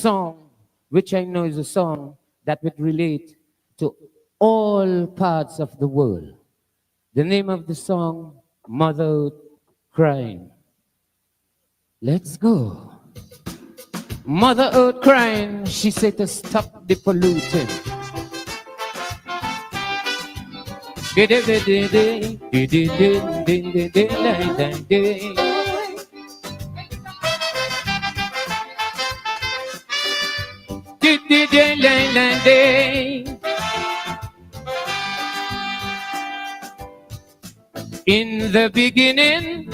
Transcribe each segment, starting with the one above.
song, which I know is a song that would relate to all parts of the world. The name of the song, Mother Crying. Let's go. Mother Earth crying, she said to stop the polluting. In the beginning,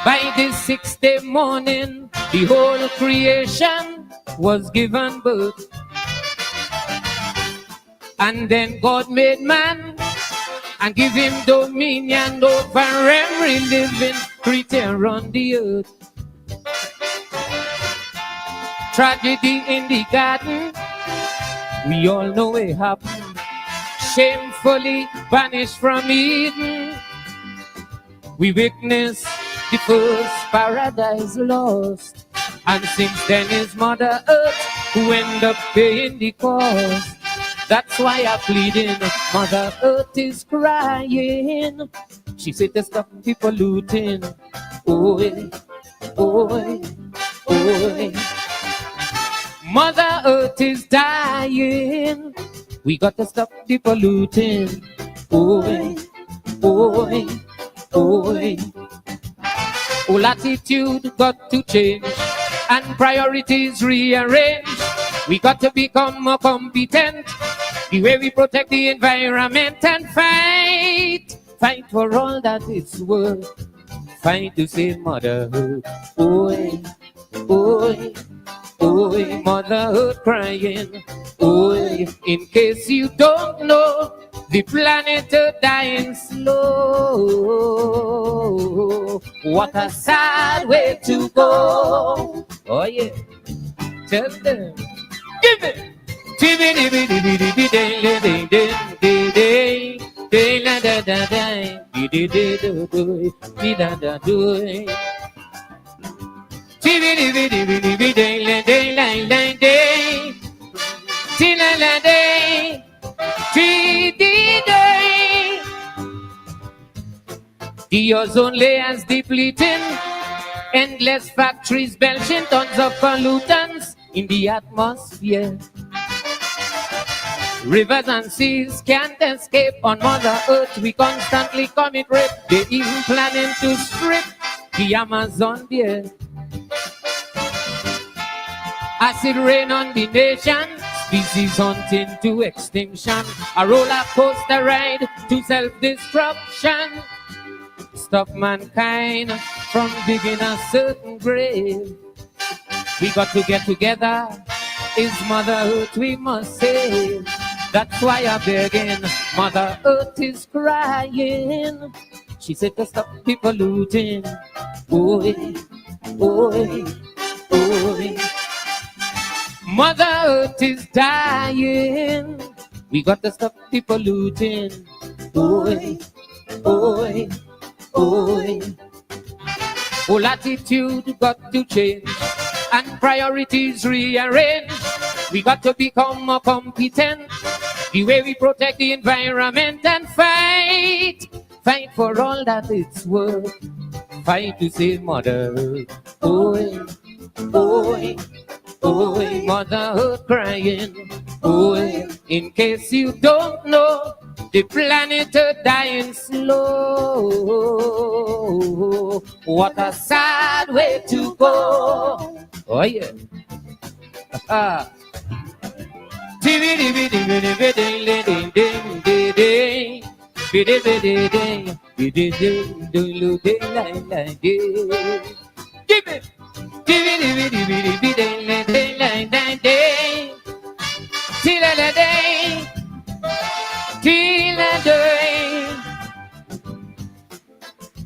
by the sixth day morning, the whole creation was given birth. And then God made man and give him dominion over every living creature on the earth. Tragedy in the garden, we all know it happened. Shamefully banished from Eden, we witnessed the first paradise lost. And since then it's Mother Earth who end up paying the cost. That's why I'm pleading, Mother Earth is crying. She said to stop the polluting. Oi, oi, oi. Mother Earth is dying. We got to stop the polluting. Oi, oi, oi. All attitude got to change and priorities rearrange. We got to become more competent. The way we protect the environment and fight for all that it's worth. Fight to save Mother Earth. Oi, oi, oi, Mother Earth crying. Oi, in case you don't know, the planet Earth dying slow. What a sad way to go. Oh yeah, tell them. Give it. The ozone layers depleting, endless factories belching tons of pollutants in the atmosphere. Rivers and seas can't escape on Mother Earth. We constantly commit rape. They even planning to strip the Amazon bare. Acid rain on the nation, species hunting to extinction. A roller coaster ride to self-destruction. Stop mankind from digging a certain grave. We got to get together. It's Mother Earth we must save. That's why I'm begging. Mother Earth is crying. She said to stop people looting. Oi, oi, oi. Mother Earth is dying. We got to stop people looting. Oi, oi, oi. Whole attitude got to change and priorities rearrange. We got to become more competent. The way we protect the environment and fight for all that it's worth. Fight to save Mother Earth. Oi, oi, oi, Mother Earth crying. Oi, in case you don't know, the planet Earth dying slow. What a sad way to go. Oh yeah. Give it.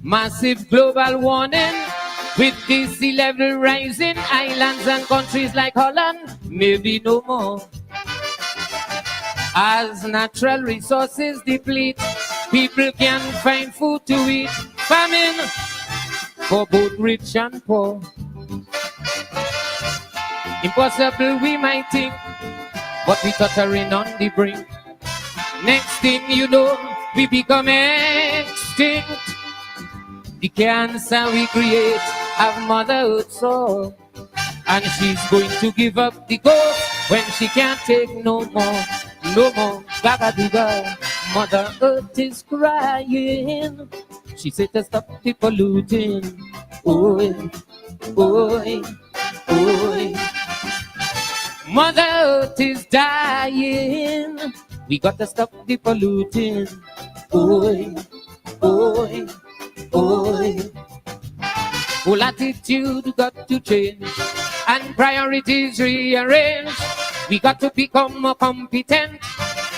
Massive global warning with the sea level rising. Islands and countries like Holland, maybe no more. As natural resources deplete, people can't find food to eat. Famine for both rich and poor. Impossible we might think, but we tottering on the brink. Next thing you know, we become extinct. The cancer we create have motherhood soul, and she's going to give up the ghost when she can't take no more, no more. Gaga. Mother Earth is crying. She said to stop the polluting. Oi, oi, oi. Mother Earth is dying. We got to stop the polluting. Oi, oi, oi. Whole attitude got to change and priorities rearrange. We got to become more competent.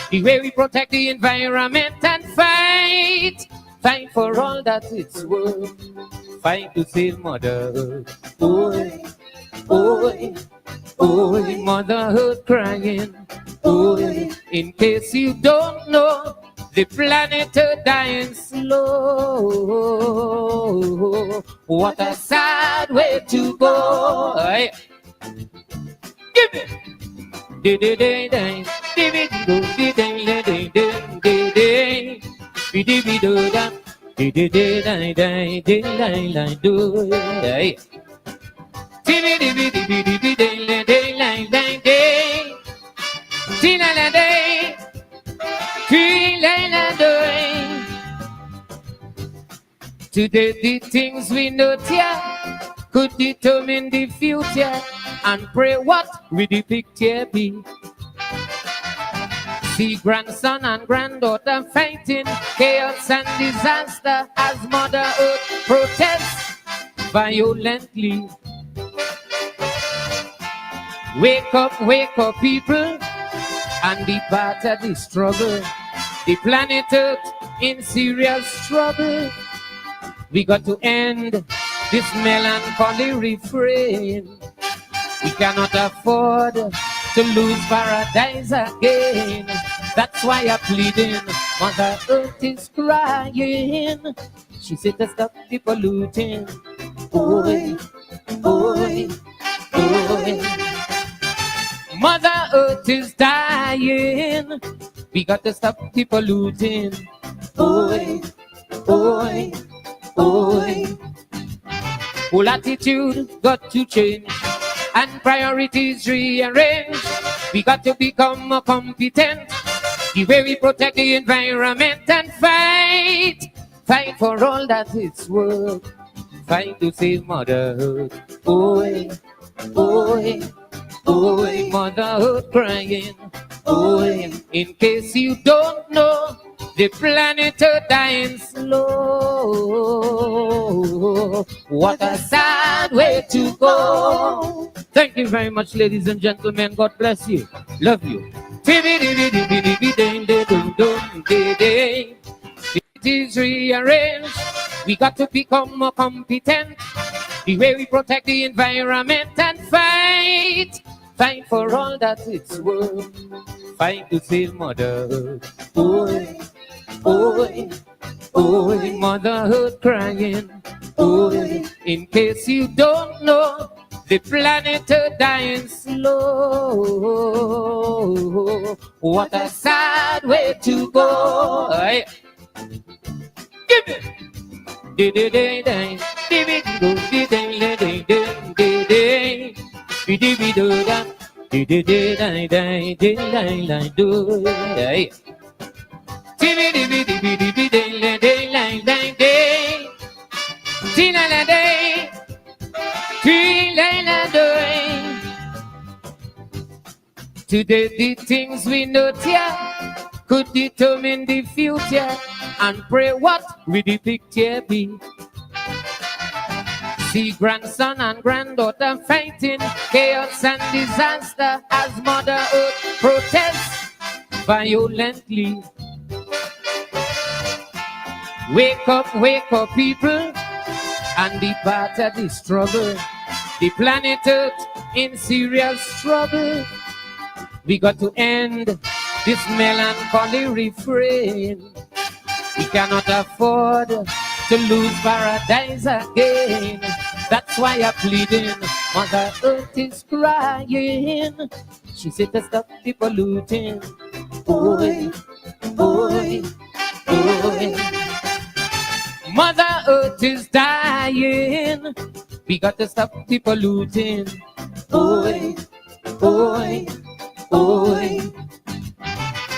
The way we protect the environment and fight for all that it's worth. Fight to save Mother Earth. Oi, oi, oi, Mother Earth crying. Oi, in case you don't know, the planet Earth dying slow. What a sad way to go. Hey. Give it. Today the things we know here could determine the future, and pray what we depict here be. See grandson and granddaughter fighting chaos and disaster as Mother Earth protests violently. Wake up people, and be part of the struggle. The planet Earth in serious trouble. We got to end this melancholy refrain. We cannot afford to lose paradise again. That's why I'm pleading. Mother Earth is crying. She said to stop the polluting. Oi, oi, oi. Mother Earth is dying. We got to stop the polluting. Oi, oi, oi. Whole attitude got to change and priorities rearrange. We got to become more competent. The way we protect the environment and fight for all that it's worth. Fight to save Mother Earth. Oi, oi, oi, Mother Earth crying. Oi, in case you don't know, the planet Earth dying slow. What a sad way to go. Thank you very much, ladies and gentlemen. God bless you. Love you. It is rearranged. We got to become more competent. The way we protect the environment and fight for all that it's worth. Fight to save Mother Earth. Oi, oi, oi, Mother Earth crying. Oi, in case you don't know, the planet Earth dying slow. What a sad way to go. Hey. Give it. Today the things we know here could determine the future, and pray what we depict here be. See grandson and granddaughter fighting chaos and disaster as Mother Earth protests violently. Wake up people, and be part of the struggle. The planet Earth in serious trouble. We got to end this melancholy refrain. We cannot afford to lose paradise again. That's why I'm pleading. Mother Earth is crying. She said to stop the polluting. Boy, boy, boy. Mother Earth is dying. We got to stop the polluting. Boy, boy, boy.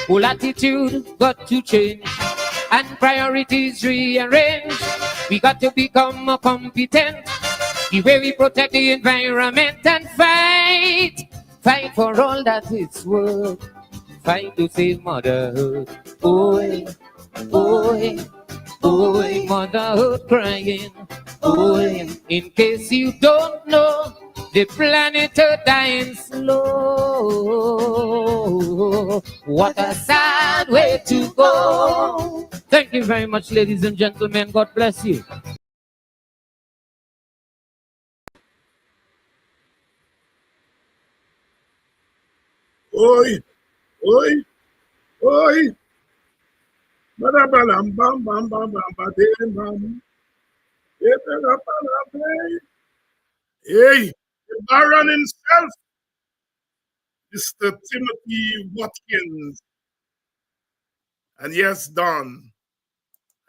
Whole attitude got to change and priorities rearrange. We got to become more competent. The way we protect the environment and fight for all that it's worth. Fight to save Mother Earth. Boy, boy, boy, Mother Earth crying. Boy, in case you don't know, the planet Earth dying slow. What a sad way to go. Thank you very much, ladies and gentlemen. God bless you. Oi, oi, oi. Bam, bam, bam, bam, bam, bam. Hey, the Baron himself, Mr. Timothy Watkins. And yes, Don,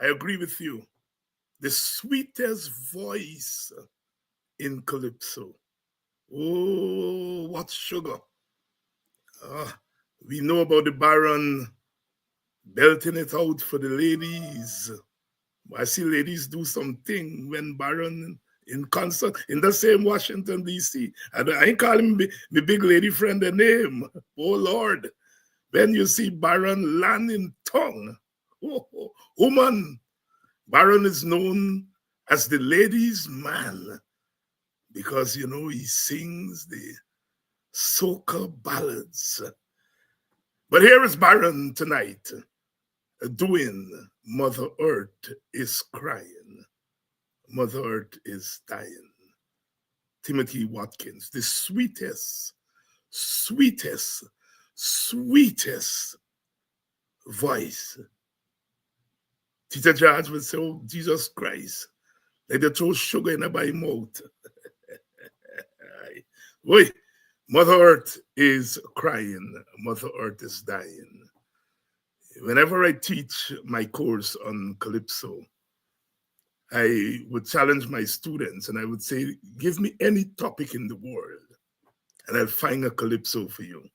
I agree with you. The sweetest voice in Calypso. Oh, what sugar. We know about the Baron belting it out for the ladies. I see ladies do something when Baron in concert in the same Washington, D.C. And I ain't calling me big lady friend a name. Oh, Lord. When you see Baron land in tongue, woman, Baron is known as the ladies' man because, you know, he sings the soca ballads. But here is Baron tonight doing Mother Earth is Crying. Mother Earth is Dying. Timothy Watkins, the sweetest voice. Teacher George would say, oh, Jesus Christ, let they throw sugar in my mouth. Boy, Mother Earth is crying. Mother Earth is dying. Whenever I teach my course on Calypso, I would challenge my students and I would say, give me any topic in the world and I'll find a Calypso for you.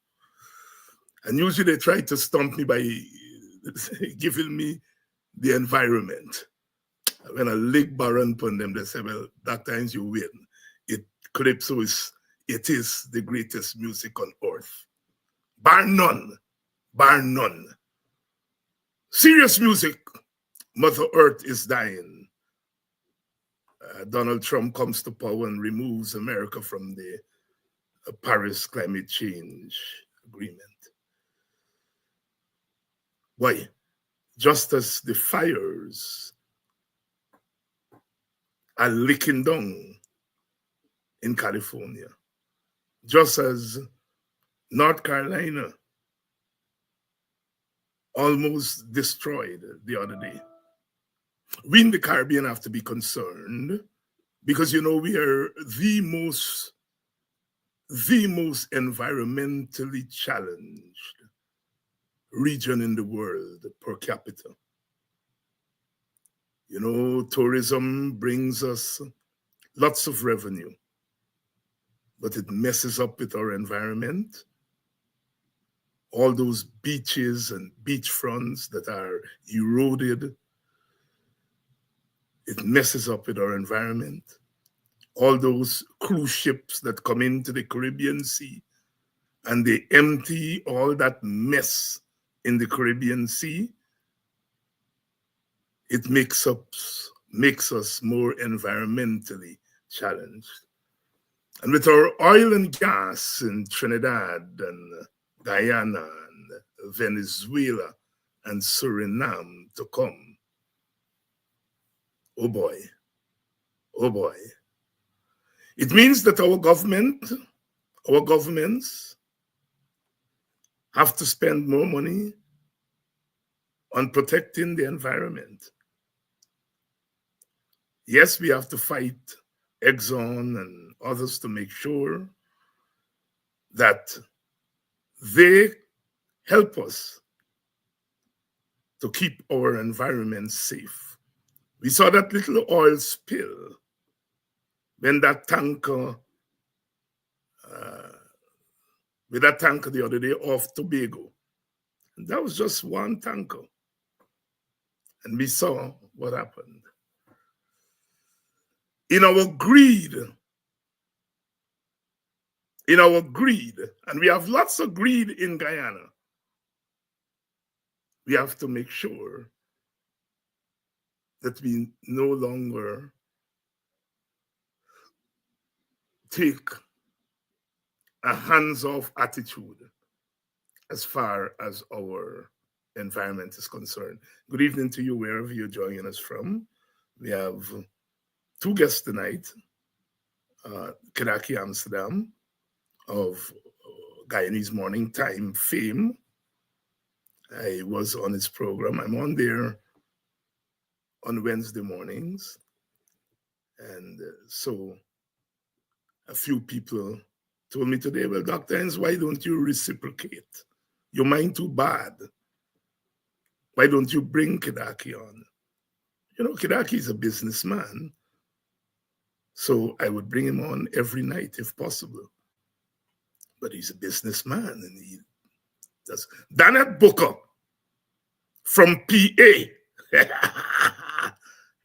And usually they try to stump me by giving me the environment. When I lick Baron upon them, they say, well, that times you win. Calypso is the greatest music on earth. Bar none. Bar none. Serious music. Mother Earth is dying. Donald Trump comes to power and removes America from the Paris Climate Change Agreement. Why? Just as the fires are licking down in California, just as North Carolina almost destroyed the other day. We in the Caribbean have to be concerned because, you know, we are the most environmentally challenged region in the world per capita. You know, tourism brings us lots of revenue, but it messes up with our environment. All those beaches and beachfronts that are eroded, it messes up with our environment. All those cruise ships that come into the Caribbean Sea and they empty all that mess in the Caribbean Sea, it makes us more environmentally challenged. And with our oil and gas in Trinidad and Guyana and Venezuela and Suriname to come, oh boy, it means that our governments have to spend more money on protecting the environment. Yes, we have to fight Exxon and others to make sure that they help us to keep our environment safe. We saw that little oil spill when that tanker, with that tanker the other day off Tobago. And that was just one tanker. And we saw what happened. In our greed, and we have lots of greed in Guyana, we have to make sure that we no longer take a hands-off attitude as far as our environment is concerned. Good evening to you, wherever you're joining us from. We have two guests tonight, Kidackie Amsterdam of Guyanese Morning Time fame. I was on his program. I'm on there on Wednesday mornings. And so a few people told me today, well, Dr. Hens, why don't you reciprocate? Your mind too bad. Why don't you bring Kidackie on? You know, Kidackie is a businessman. So I would bring him on every night if possible. But he's a businessman and he does. Danette Booker from PA.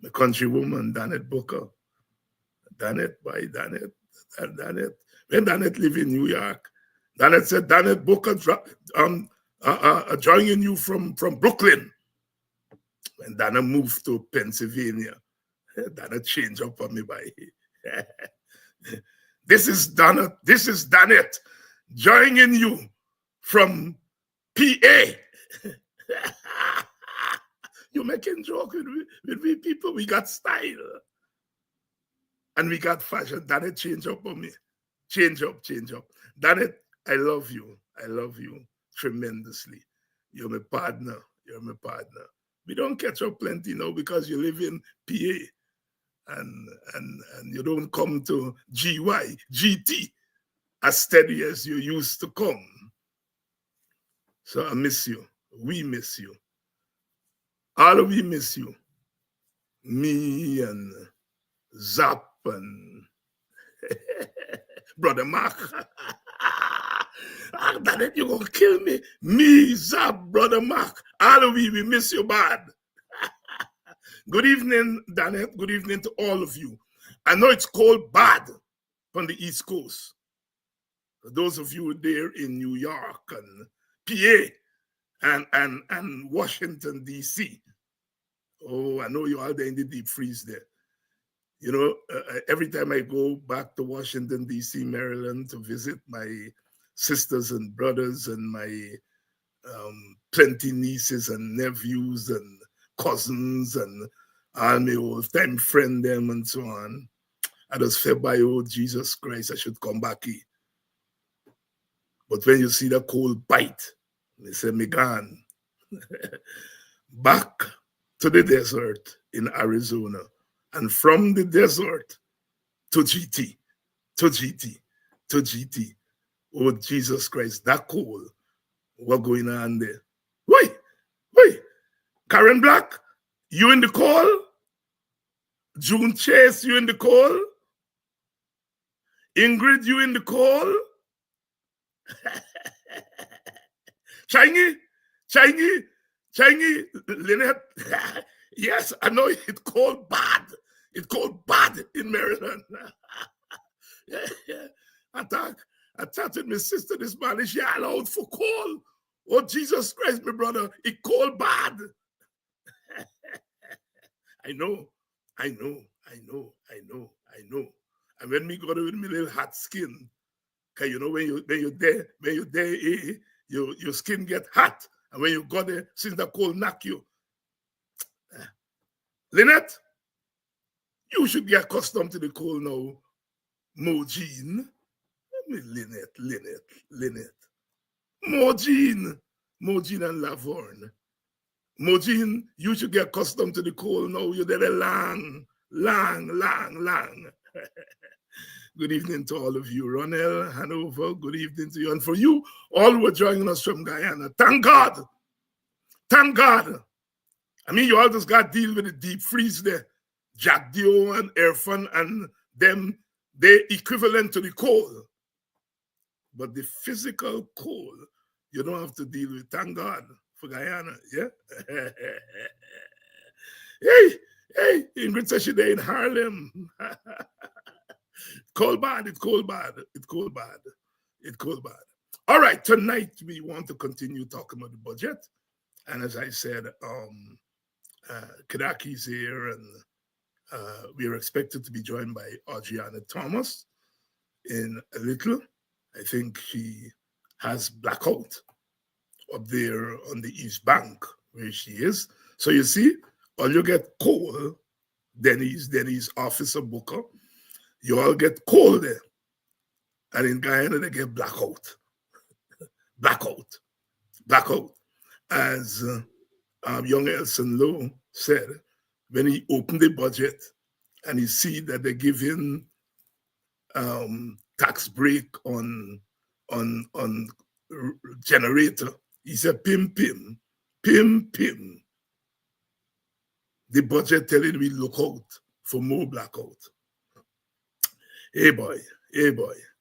The country woman, Danette Booker. Danette, why Danette? Danette. When Danette lived in New York, Danette said, Danette Booker joining you from Brooklyn. When Danette moved to Pennsylvania, Danette changed up on me by This is Danette joining you from PA. You're making joke with we people. We got style. And we got fashion. Danette change up on me. Change up. Danette, I love you. I love you tremendously. You're my partner. We don't catch up plenty now because you live in PA. And you don't come to GT as steady as you used to come. So I miss you. We miss you. All of we miss you. Me and Zap and Brother Mark. That you're gonna kill me. Me, Zap, Brother Mark. All of we miss you bad. Good evening, Danette. Good evening to all of you. I know it's cold bad on the East Coast. For those of you there in New York and PA and Washington, D.C. Oh, I know you're all there in the deep freeze there. You know, every time I go back to Washington, D.C., Maryland to visit my sisters and brothers and my plenty nieces and nephews and cousins and all my old time friend them and so on, I just felt by, oh, Jesus Christ, I should come back here. But when you see the cold bite, they say, me gone. Back to the desert in Arizona. And from the desert to GT. Oh, Jesus Christ, that cold. What going on there? Wait. Karen Black, you in the call? June Chase, you in the call? Ingrid, you in the call? Changi, Lynette. Yes, I know it cold bad. It cold bad in Maryland. I talked with my sister this morning. She allowed for cold. Oh, Jesus Christ, my brother, it cold bad. I know. And when me go there with my little hot skin, cause you know when you're there, your skin get hot. And when you go there, since the cold knock you. Lynette, you should get accustomed to the cold now. Mojine. Lynette. Mojine and Lavorne. Mojine, you should get accustomed to the cold now. You're there long. Good evening to all of you. Ronel, Hanover, good evening to you. And for you, all who are joining us from Guyana, thank God. Thank God. I mean, you all just got to deal with the deep freeze there. Jack Dio and Irfan and them, they equivalent to the coal. But the physical coal, you don't have to deal with. Thank God for Guyana, yeah? Hey, Ingrid says she there in Harlem. Cold bad, it's cold bad, it's cold bad, it's cold bad. All right, tonight we want to continue talking about the budget. And as I said, Kidackie's here, and we are expected to be joined by Audreyanna Thomas in a little. I think she has blackout up there on the East Bank where she is. So you see, all you get coal, Denny's Officer Booker, you all get coal there. And in Guyana, they get blackout. Blackout. As young Elson Lowe said, when he opened the budget and he see that they give him tax break on generator, he said, pim. The budget telling we look out for more blackout. Hey boy.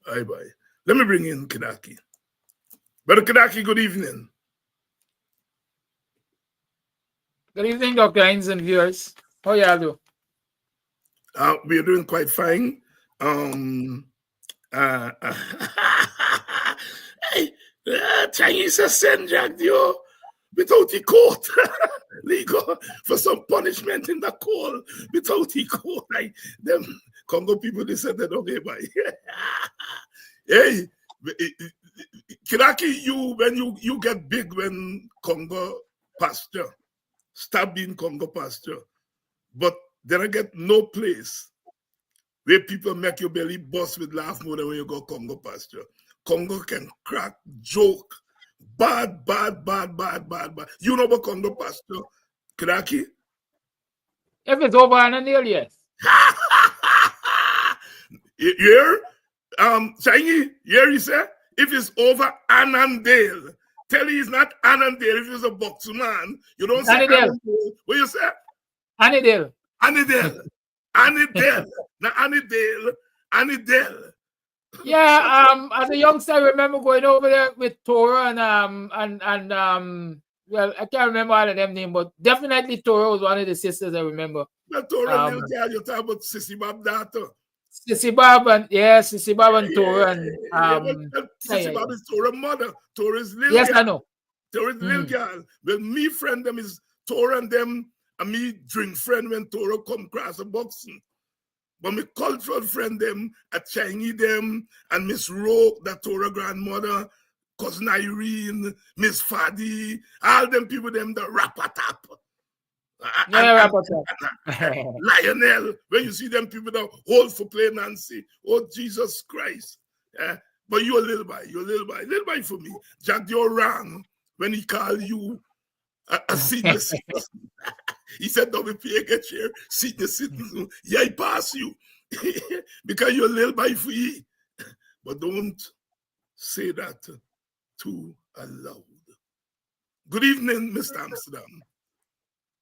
Let me bring in Kidackie. Brother Kidackie, good evening. Good evening, Dr. Hines and viewers. How y'all do? We're doing quite fine. Hey, Chinese send Jack Dio without the court. Legal for some punishment in the court without the court. Like them Congo people, they said they don't by. Hey, Kidackie, when you get big when Congo pasture, stop being Congo pasture. But then I get no place where people make your belly bust with laugh more than when you go Congo pasture. Congo can crack, joke, bad. You know about Congo pasture, Kidackie? If it's over Annandale, yes. Here, Chingy, here he said, if it's over Annandale, tell you it's not Annandale. If it's a boxer man, you don't say Annandale. What you say? Annandale. Not Annandale. Yeah, as a youngster, I remember going over there with Tora and well, I can't remember all of them names, but definitely Tora was one of the sisters I remember. But Tora, you talk about Sissy Bob daughter. Sissy Bob and Tora and Sissy Bob is Tora's mother. Tora's little yes, girl. I know. Tora's little girl. Well, me friend them is Tora and them, and me drink friend when Tora come across a boxing. But my cultural friend them, a Chinese them, and Miss Roke, that Tora grandmother, cousin Irene, Miss Fadi, all them people them the rap-a-tap. Lionel, when you see them people that hold for play Nancy, oh Jesus Christ. But you're a little by for me. Jack, you're wrong when he called you a senior citizen. He said, WPA get here, senior citizen. Yeah, he pass you. Because you're a little by for you. But don't say that too aloud. Good evening, Mr. Amsterdam.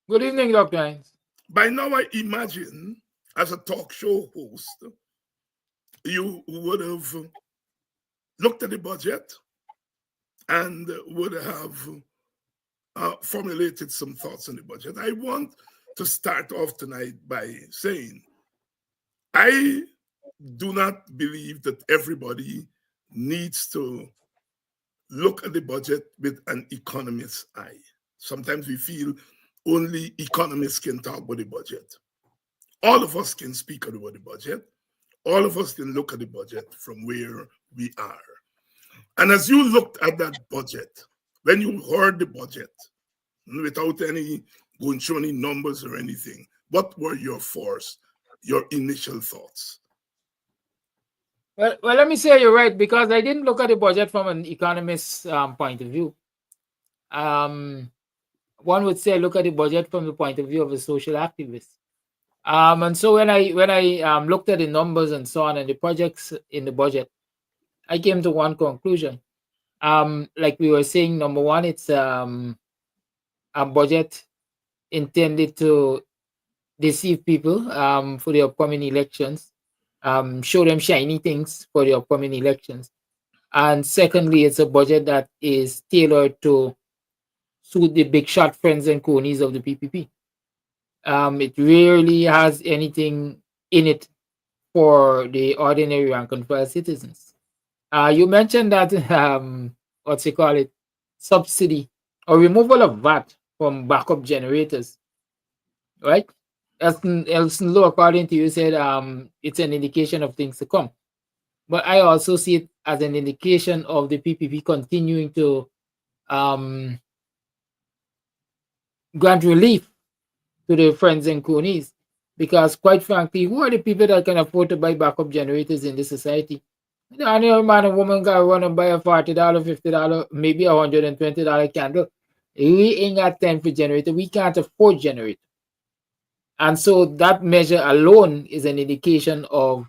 Good evening, Dr. Hines. By now, I imagine, as a talk show host, you would have looked at the budget and would have formulated some thoughts on the budget. I want to start off tonight by saying, I do not believe that everybody needs to look at the budget with an economist's eye. Sometimes we feel only economists can talk about the budget. All of us can speak about the budget. All of us can look at the budget from where we are. And as you looked at that budget, when you heard the budget, without any going through any numbers or anything, what were your initial thoughts? Well, let me say you're right, because I didn't look at the budget from an economist's point of view. One would say look at the budget from the point of view of a social activist. And so when I looked at the numbers and so on and the projects in the budget, I came to one conclusion. Like we were saying, number one, it's a budget intended to deceive people for the upcoming elections, show them shiny things for the upcoming elections. And secondly, it's a budget that is tailored to suit the big shot friends and cronies of the PPP. It rarely has anything in it for the ordinary rank and file citizens. You mentioned that what's it call it, subsidy or removal of VAT from backup generators, right? Elson Law, according to you, said it's an indication of things to come. But I also see it as an indication of the PPP continuing to grant relief to the friends and cronies. Because quite frankly, who are the people that can afford to buy backup generators in this society? Any man and woman got run and buy a $40, $50, maybe $120 candle. We ain't got time for generator. We can't afford generator. And so that measure alone is an indication of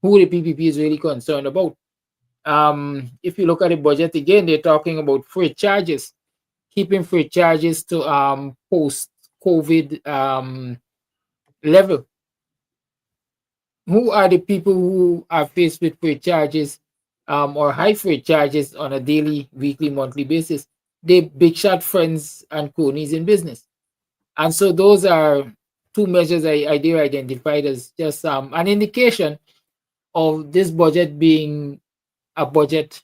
who the PPP is really concerned about. If you look at the budget again, they're talking about freight charges, keeping freight charges to post-COVID level. Who are the people who are faced with freight charges or high freight charges on a daily, weekly, monthly basis? They big shot friends and cronies in business. And so those are two measures I dare identified as just an indication of this budget being a budget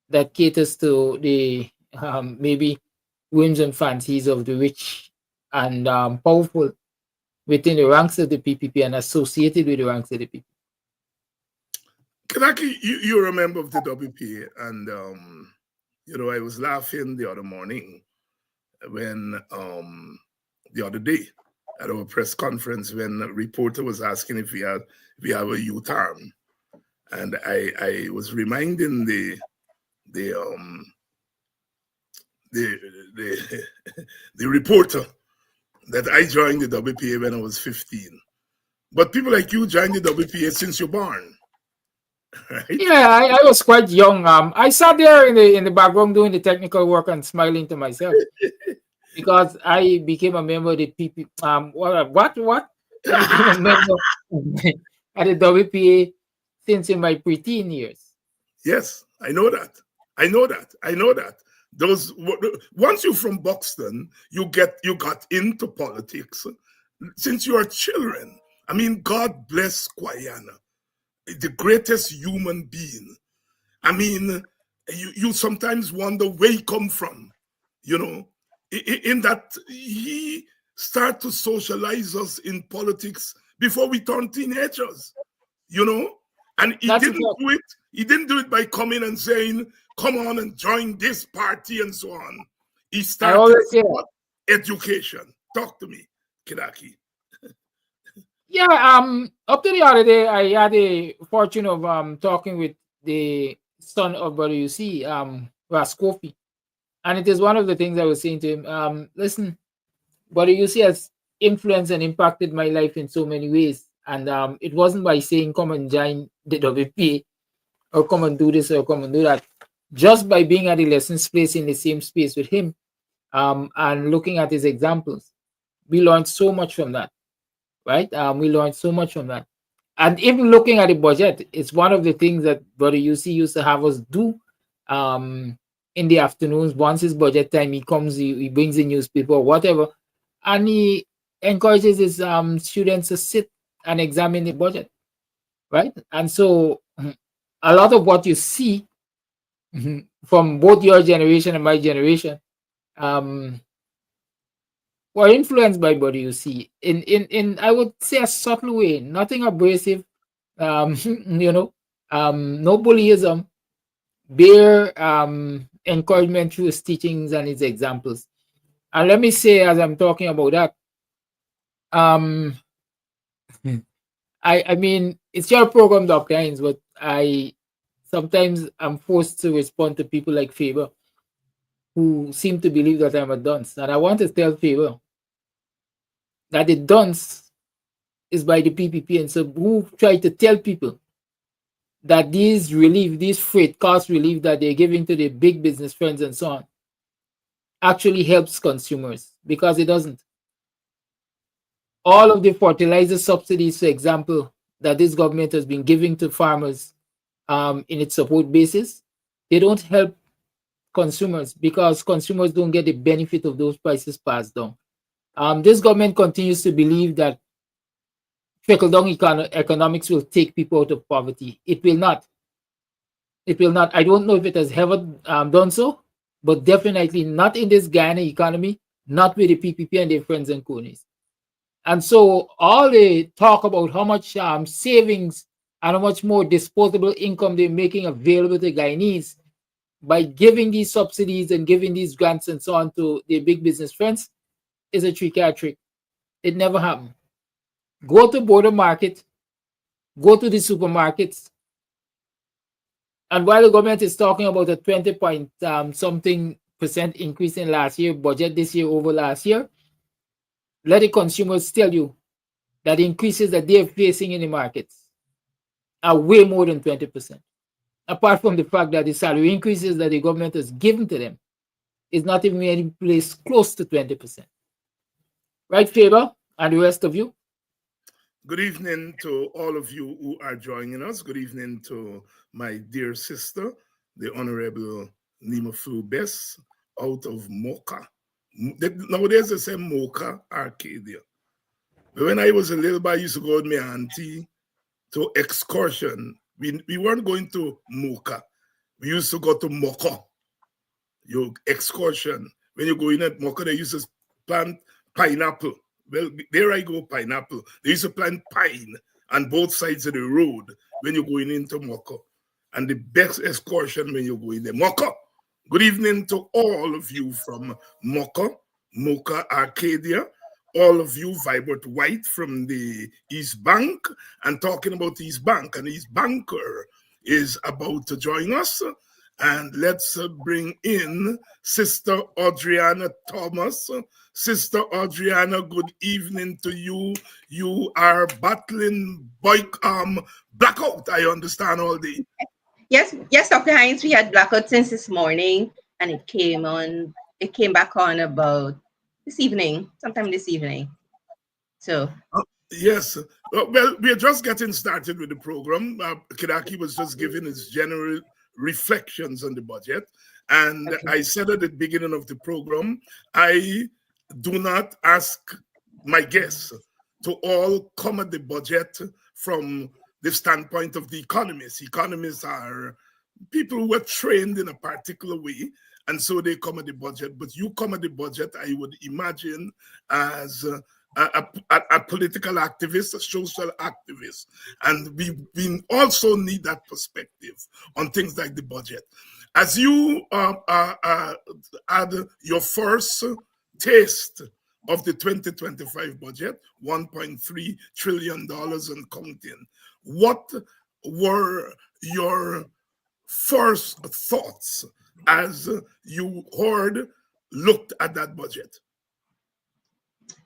that caters to the maybe whims and fancies of the rich and powerful within the ranks of the PPP and associated with the ranks of the PPP. Kidackie, you're a member of the WPA, and I was laughing the other morning when the other day at our press conference when a reporter was asking if we have a youth arm, and I was reminding the reporter that I joined the WPA when I was 15. But people like you joined the WPA since you're born. Right? Yeah, I was quite young. I sat there in the background doing the technical work and smiling to myself because I became a member of the PP. What? I became a member at the WPA since in my preteen years. Yes, I know that. Those once you're from Buxton, you got into politics since you are children. I mean, God bless Kwayana, the greatest human being. I mean, you sometimes wonder where he come from, in that he started to socialize us in politics before we turned teenagers, and he didn't do it by coming and saying, come on and join this party and so on. He started with education. Talk to me, Kidackie. Yeah, up to the other day, I had the fortune of talking with the son of WC, Raskofi. And it is one of the things I was saying to him, listen, WC has influenced and impacted my life in so many ways. And it wasn't by saying, come and join the WPA, or come and do this, or come and do that. Just by being at the lessons place in the same space with him, and looking at his examples, we learned so much from that. Right? We learned so much from that. And even looking at the budget, it's one of the things that Brother UC used to have us do in the afternoons. Once it's budget time, he comes, he brings the newspaper or whatever, and he encourages his students to sit and examine the budget. Right? And so a lot of what you see from both your generation and my generation were influenced by what you see in I would say a subtle way, nothing abrasive, no bullyism, bare encouragement through his teachings and his examples. And let me say, as I'm talking about that, I mean, it's your program, Dr. Hines, but I sometimes I'm forced to respond to people like Faber who seem to believe that I'm a dunce. And I want to tell Faber that the dunce is by the PPP, and so who try to tell people that these relief, these freight cost relief that they're giving to the big business friends and so on, actually helps consumers, because it doesn't. All of the fertilizer subsidies, for example, that this government has been giving to farmers in its support basis, they don't help consumers, because consumers don't get the benefit of those prices passed down. This government continues to believe that trickle-down economics will take people out of poverty. It will not. It will not. I don't know if it has ever done so, but definitely not in this Guyana economy, not with the PPP and their friends and cronies. And so all the talk about how much savings and how much more disposable income they're making available to Guyanese by giving these subsidies and giving these grants and so on to their big business friends is a trick-or trick. It never happened. Go to border market, go to the supermarkets, and while the government is talking about a 20 point something percent increase in last year budget this year over last year, let the consumers tell you that the increases that they're facing in the markets are way more than 20%. Apart from the fact that the salary increases that the government has given to them is not even any place close to 20%. Right, Faber, and the rest of you? Good evening to all of you who are joining us. Good evening to my dear sister, the Honorable Nima Fu Bess, out of Mocha. Nowadays they say Mocha, Arcadia. But when I was a little boy, I used to go with my auntie to excursion. We weren't going to Mocha. We used to go to Mocha. Your excursion. When you go in at Mocha, they used to plant pineapple. Well, there I go, pineapple. They used to plant pine on both sides of the road when you're going into Mocha. And the best excursion when you're going there. Mocha. Good evening to all of you from Mocha, Arcadia. All of you, Vibert White from the East Bank. And talking about East Bank, and East Banker is about to join us. And let's bring in Sister Audreyanna Thomas. Sister Audreyanna, good evening to you. You are battling blackout, I understand, all day. Yes, Dr. Hines, we had blackout since this morning, and it came back on about sometime this evening. So yes. Well, we're just getting started with the program. Kidackie was just giving his general reflections on the budget. And okay. I said at the beginning of the program, I do not ask my guests to all come at the budget from the standpoint of the economists. Economists are people who were trained in a particular way, and so they come at the budget. But you come at the budget, I would imagine, as a political activist, a social activist. And we also need that perspective on things like the budget. As you had your first taste of the 2025 budget, $1.3 trillion and counting, what were your first thoughts as you looked at that budget?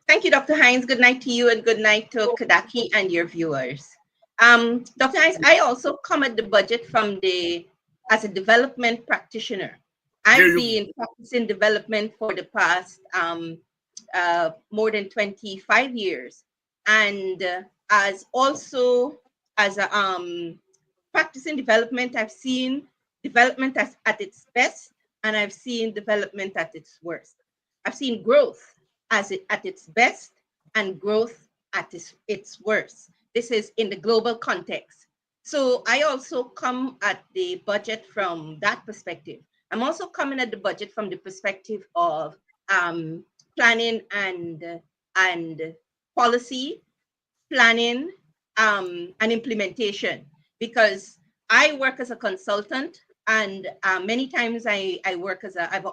Thank you, Dr. Hines. Good night to you, and good night to Kidackie and your viewers. Dr. Hines, I also come at the budget as a development practitioner. I've been practicing development for the past more than 25 years. And as a practicing development, I've seen development at its best, and I've seen development at its worst. I've seen growth at its best and growth at its worst. This is in the global context. So I also come at the budget from that perspective. I'm also coming at the budget from the perspective of planning and policy, planning and implementation, because I work as a consultant, and many times I work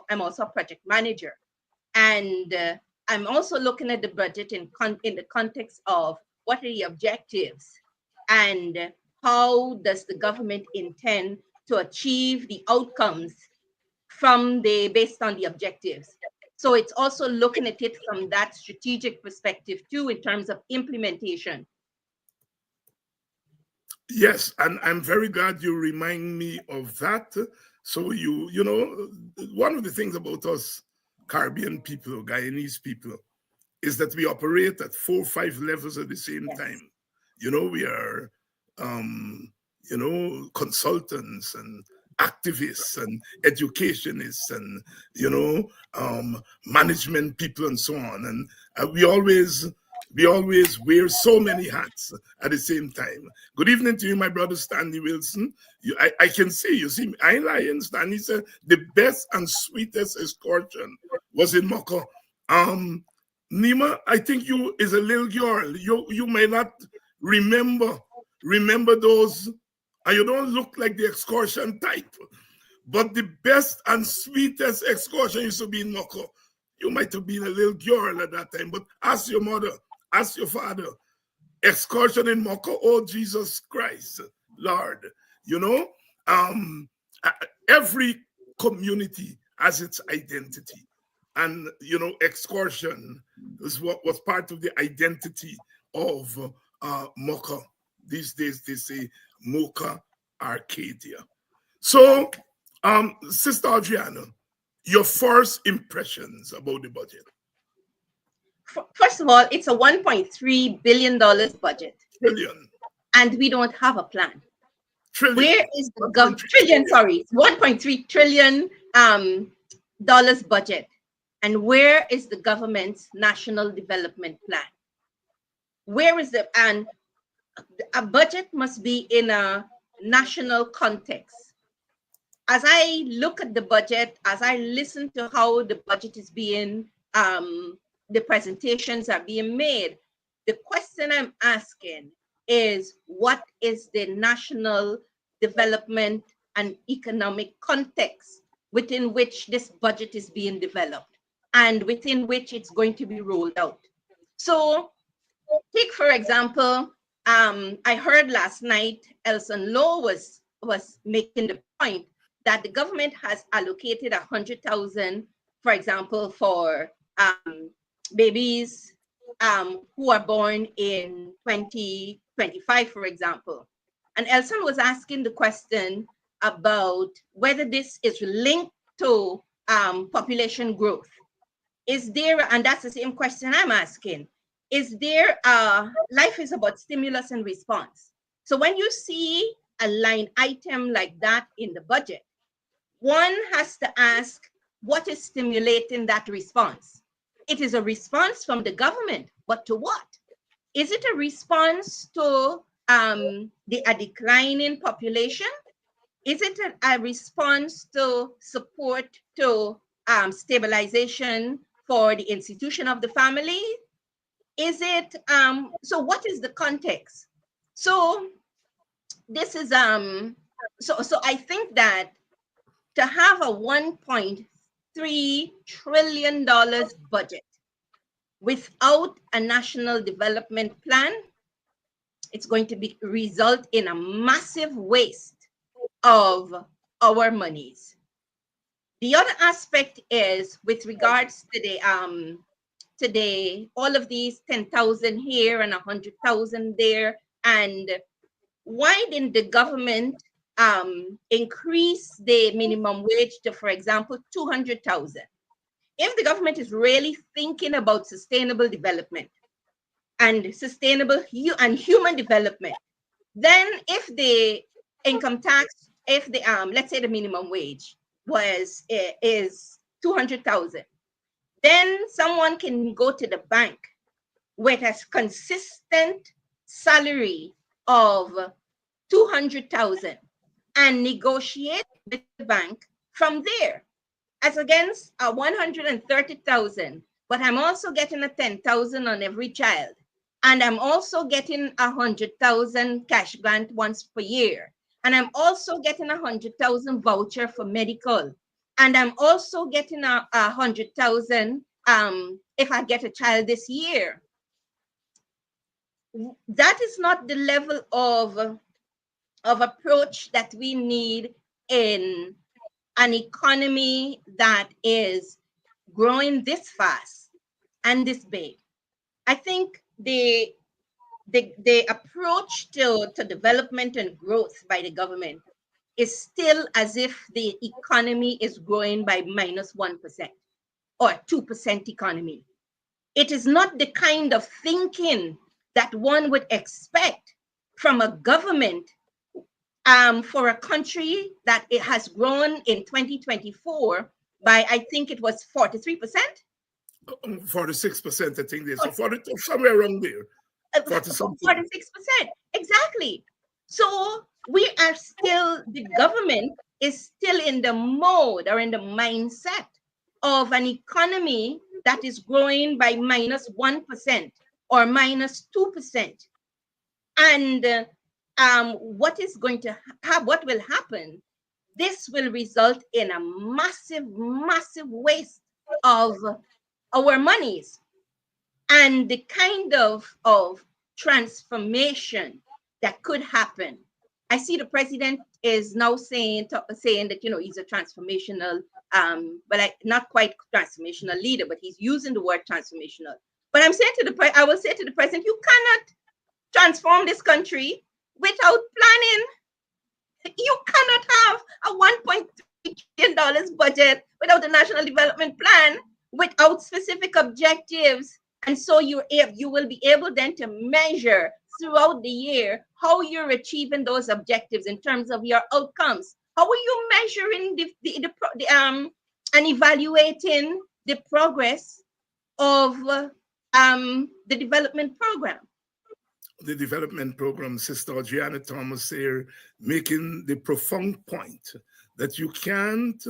I'm also a project manager. And I'm also looking at the budget in the context of what are the objectives and how does the government intend to achieve the outcomes based on the objectives. So it's also looking at it from that strategic perspective too, in terms of implementation. Yes, and I'm very glad you remind me of that. So you know, one of the things about us Caribbean people, Guyanese people, is that we operate at 4 or 5 levels at the same Yes. time. You know, we are, um, consultants and activists and educationists and, management people and so on. And we always wear so many hats at the same time. Good evening to you, my brother Stanley Wilson. I can see, you see, I ain't lying. Stanley said the best and sweetest excursion was in Moko. Nima, I think you is a little girl. You may not remember those, and you don't look like the excursion type. But the best and sweetest excursion used to be in Moko. You might have been a little girl at that time, but ask your mother, ask your father. Excursion in Moko, oh Jesus Christ, Lord. You know, um, every community has its identity. And excursion is what was part of the identity of Mocha. These days they say Mocha Arcadia. So, Sister Audreyanna, your first impressions about the budget? First of all, it's a $1.3 billion budget, Trillion. and we don't have a plan. Trillion. Where is the trillion? Sorry, $1.3 trillion dollars budget, and where is the government's national development plan? Where is and a budget must be in a national context. As I look at the budget, as I listen to how the budget is being, the presentations are being made, the question I'm asking is, what is the national development and economic context within which this budget is being developed and within which it's going to be rolled out? So take, for example, I heard last night Elson Lowe was making the point that the government has allocated 100,000, for example, for babies who are born in 2025, for example. And Elson was asking the question about whether this is linked to population growth. Is there, and that's the same question I'm asking, is there, life is about stimulus and response. So when you see a line item like that in the budget, one has to ask, what is stimulating that response? It is a response from the government, but to what? Is it a response to a decline in population? Is it a response to support to stabilization for the institution of the family? Is it, so what is the context? So this is, so I think that to have a $1.3 trillion budget without a national development plan, it's going to result in a massive waste of our monies. The other aspect is with regards to the all of these 10,000 here and 100,000 there, and why didn't the government increase the minimum wage to, for example, 200,000? If the government is really thinking about sustainable development and sustainable and human development, then if the income tax, if the let's say the minimum wage is 200,000, then someone can go to the bank with a consistent salary of 200,000 and negotiate with the bank from there, as against a 130,000. But I'm also getting a 10,000 on every child, and I'm also getting 100,000 cash grant once per year, and I'm also getting 100,000 voucher for medical, and I'm also getting 100,000 if I get a child this year. That is not the level of approach that we need in an economy that is growing this fast and this big. I think the the approach to development and growth by the government is still as if the economy is growing by minus 1% or 2% economy. It is not the kind of thinking that one would expect from a government for a country that it has grown in 2024 by, I think it was 43%. 46%, I think there's so 40, somewhere around there. 46%, exactly. So we are still, the government is still in the mode or in the mindset of an economy that is growing by minus 1% or minus 2%. And what is going to what will happen? This will result in a massive, massive waste of our monies. And the kind of transformation that could happen. I see the president is now saying that, you know, he's a transformational, but not quite transformational leader, but he's using the word transformational. But I'm saying I will say to the president, you cannot transform this country without planning. You cannot have a $1.3 trillion budget without a national development plan, without specific objectives. And so you will be able then to measure throughout the year how you're achieving those objectives in terms of your outcomes. How are you measuring and evaluating the progress of the development program? The development program, Sister Audreyanna Thomas here, making the profound point that you can't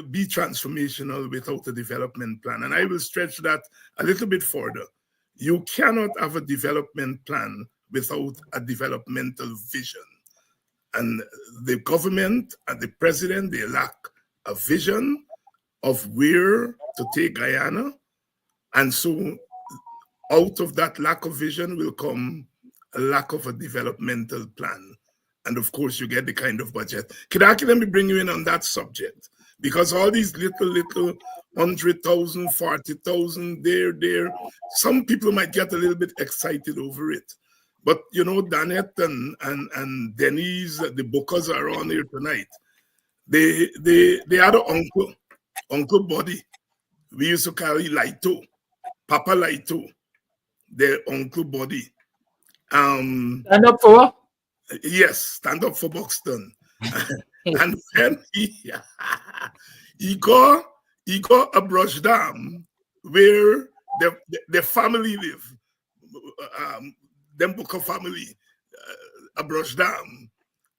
be transformational without a development plan. And I will stretch that a little bit further. You cannot have a development plan without a developmental vision. And the government and the president, they lack a vision of where to take Guyana. And so out of that lack of vision will come a lack of a developmental plan. And of course, you get the kind of budget. Kidackie, let me bring you in on that subject. Because all these little 100,000, 40,000, there, some people might get a little bit excited over it. But, you know, Danette and Denise, the bookers are on here tonight. They had an Uncle Buddy. We used to call him Laito, Papa Laito, their Uncle Buddy. Stand up for? Yes, stand up for Buxton. And then he got a brush dam where the family live. Them Booker family, a brush dam.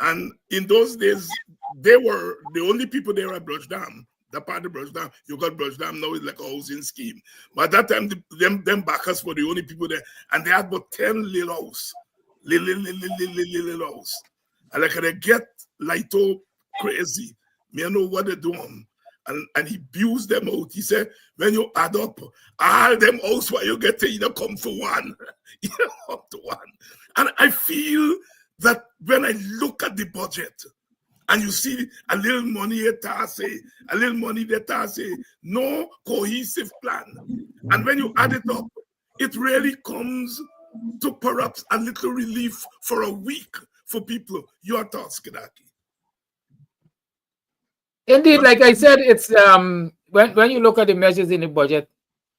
And in those days, they were the only people there at brush dam. That part of brush dam, you got brush dam now, it's like a housing scheme. But at that time, them backers were the only people there. And they had about 10 little house. Little house. And like they get Laito crazy. Me know what they doing. And he abused them out. He said, when you add up all them house where you get to, you come for one. You come to one. And I feel that when I look at the budget and you see a little money a little money no cohesive plan. And when you add it up, it really comes to perhaps a little relief for a week for people. Your thoughts, Kidackie? Indeed, like I said, it's when you look at the measures in the budget,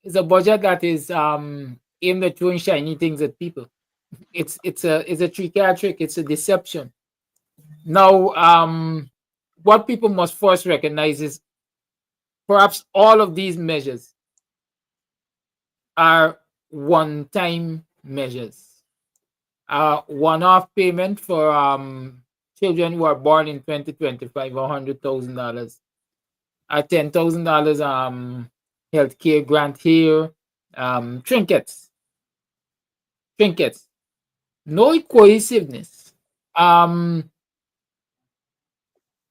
it's a budget that is aimed at throwing shiny things at people. It's a trick-or trick. It's a deception. Now, what people must first recognize is perhaps all of these measures are one-time measures. One-off payment for children who are born in 2025, $100,000. A $10,000 healthcare grant here. Trinkets. No cohesiveness.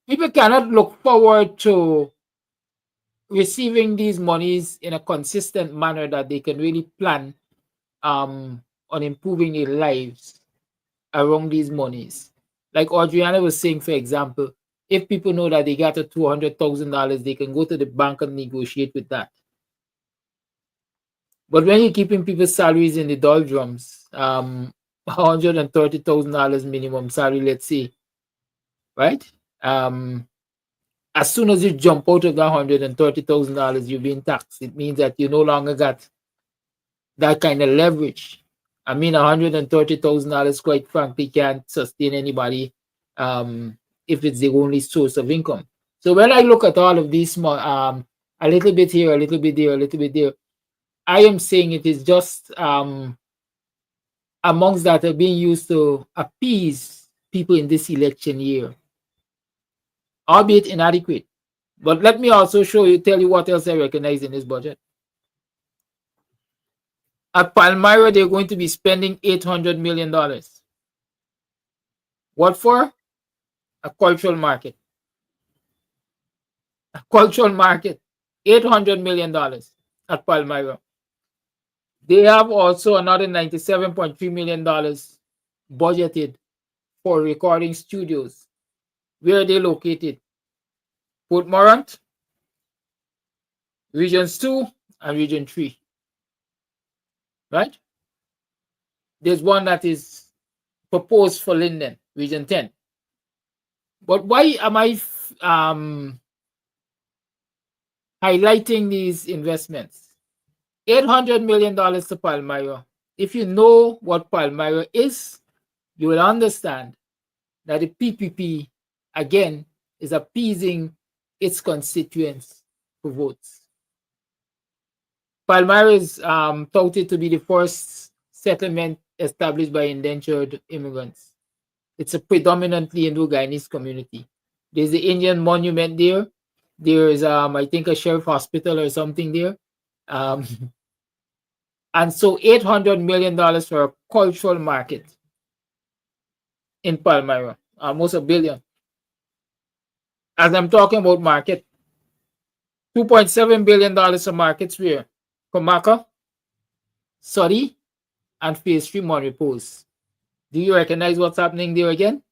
People cannot look forward to receiving these monies in a consistent manner that they can really plan on improving their lives around these monies. Like Audreyanna was saying, for example, if people know that they got a $200,000, they can go to the bank and negotiate with that. But when you're keeping people's salaries in the doldrums, $130,000 minimum salary, let's say, right? As soon as you jump out of that $130,000, you're being taxed. It means that you no longer got that kind of leverage. I mean, $130,000, quite frankly, can't sustain anybody if it's the only source of income. So when I look at all of these small, a little bit here, a little bit there, a little bit there, I am saying it is just amongst that are being used to appease people in this election year, albeit inadequate. But let me also tell you what else I recognize in this budget. At Palmyra, they're going to be spending $800 million. What for? A cultural market. A cultural market. $800 million at Palmyra. They have also another $97.3 million budgeted for recording studios. Where are they located? Port Morant, Regions 2 and Region 3. Right? There's one that is proposed for Linden, Region 10. But why am I highlighting these investments? $800 million to Palmyra. If you know what Palmyra is, you will understand that the PPP, again, is appeasing its constituents for votes. Palmyra is touted to be the first settlement established by indentured immigrants. It's a predominantly Indo-Guyanese community. There's the Indian monument there. There's, I think, a sheriff hospital or something there. And so $800 million for a cultural market in Palmyra, almost $1 billion. As I'm talking about market, $2.7 billion for markets where Comaka, Surrey, and Phase 3 Montrepose. Do you recognize what's happening there again?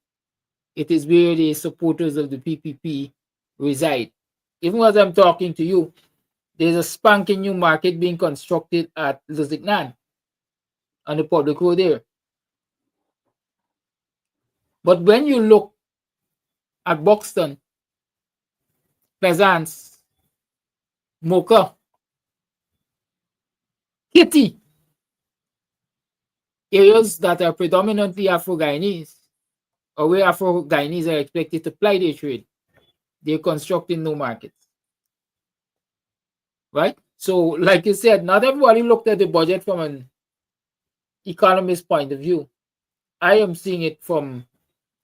It is where the supporters of the PPP reside. Even as I'm talking to you, there's a spanking new market being constructed at Lusignan on the public road there. But when you look at Buxton, Plaisance, Mocha, Kitty, areas that are predominantly Afro-Guyanese, or where Afro-Guyanese are expected to ply their trade, they're constructing new markets. Right? So, like you said, not everybody looked at the budget from an economist point of view. I am seeing it from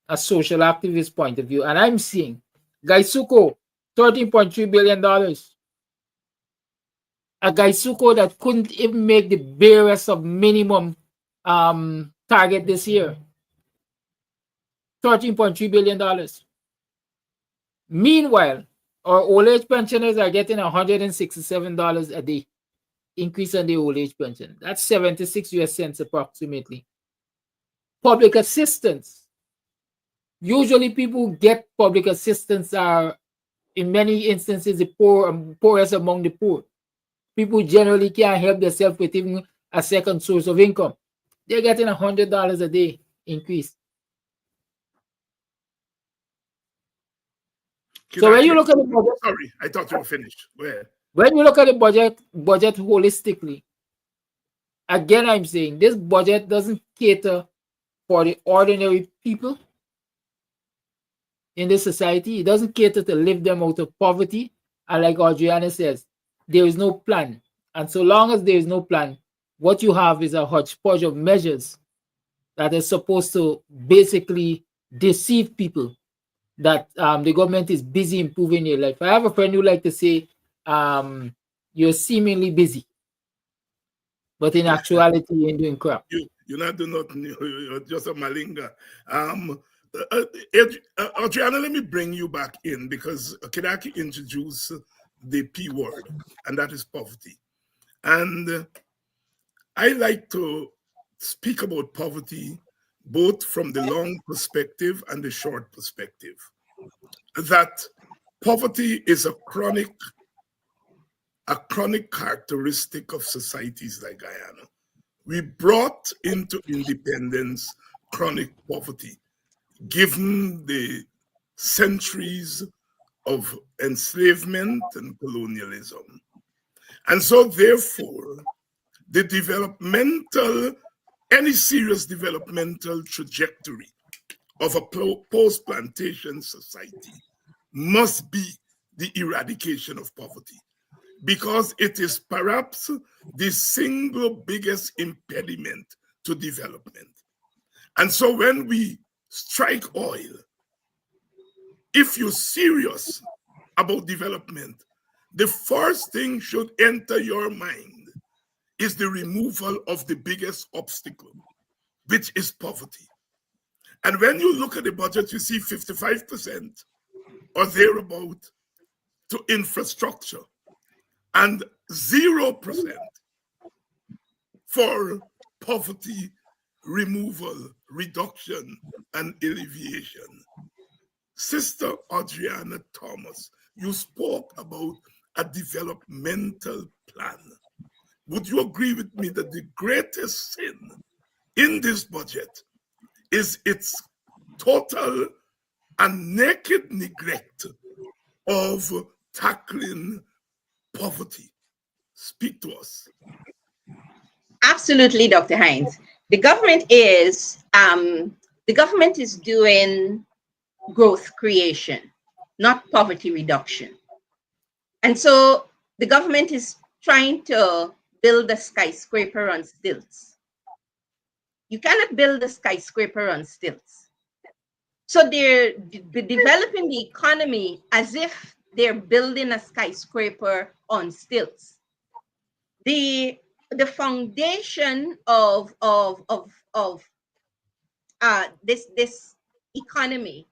a social activist point of view, and I'm seeing Gaisuko, $13.3 billion. A Gaisuko that couldn't even make the barest of minimum target this year. $13.3 billion. Meanwhile, our old age pensioners are getting $167 a day increase on the old age pension. That's 76 US cents approximately. Public assistance. Usually people who get public assistance are, in many instances, the poorest among the poor. People generally can't help themselves with even a second source of income. They're getting $100 a day increase. So when you look at the budget, sorry, I thought you were finished. Go ahead. When you look at the budget holistically, again, I'm saying this budget doesn't cater for the ordinary people in this society. It doesn't cater to lift them out of poverty. And like Audreyanna says, there is no plan. And so long as there is no plan, what you have is a hodgepodge of measures that is supposed to basically deceive people that the government is busy improving your life. I have a friend who like to say, you're seemingly busy, but in actuality, you ain't doing crap. You're not doing nothing. You're just a malinga. Audreyanna, let me bring you back in because Kidackie introduced the P word, and that is poverty. And I like to speak about poverty both from the long perspective and the short perspective. That poverty is a chronic a chronic characteristic of societies like Guyana. We brought into independence chronic poverty, given the centuries of enslavement and colonialism. And so, therefore, the any serious developmental trajectory of a post-plantation society must be the eradication of poverty, because it is perhaps the single biggest impediment to development. And so when we strike oil, if you're serious about development, the first thing should enter your mind is the removal of the biggest obstacle, which is poverty. And when you look at the budget, you see 55% or thereabout to infrastructure and 0% for poverty removal, reduction, and alleviation. Sister Audreyanna Thomas, you spoke about a developmental plan. Would you agree with me that the greatest sin in this budget is its total and naked neglect of tackling poverty? Speak to us. Absolutely, Dr. Hines. The government is doing growth creation, not poverty reduction. And so the government is trying to build a skyscraper on stilts. You cannot build a skyscraper on stilts. So they're developing the economy as if they're building a skyscraper on stilts. The foundation of this economy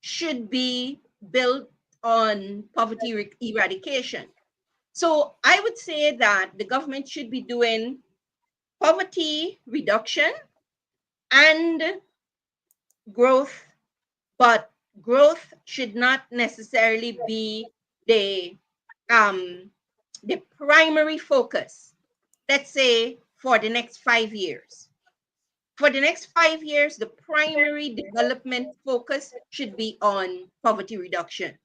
should be built on poverty eradication. So I would say that the government should be doing poverty reduction and growth, but growth should not necessarily be the primary focus, let's say, for the next 5 years. For the next 5 years, the primary development focus should be on poverty reduction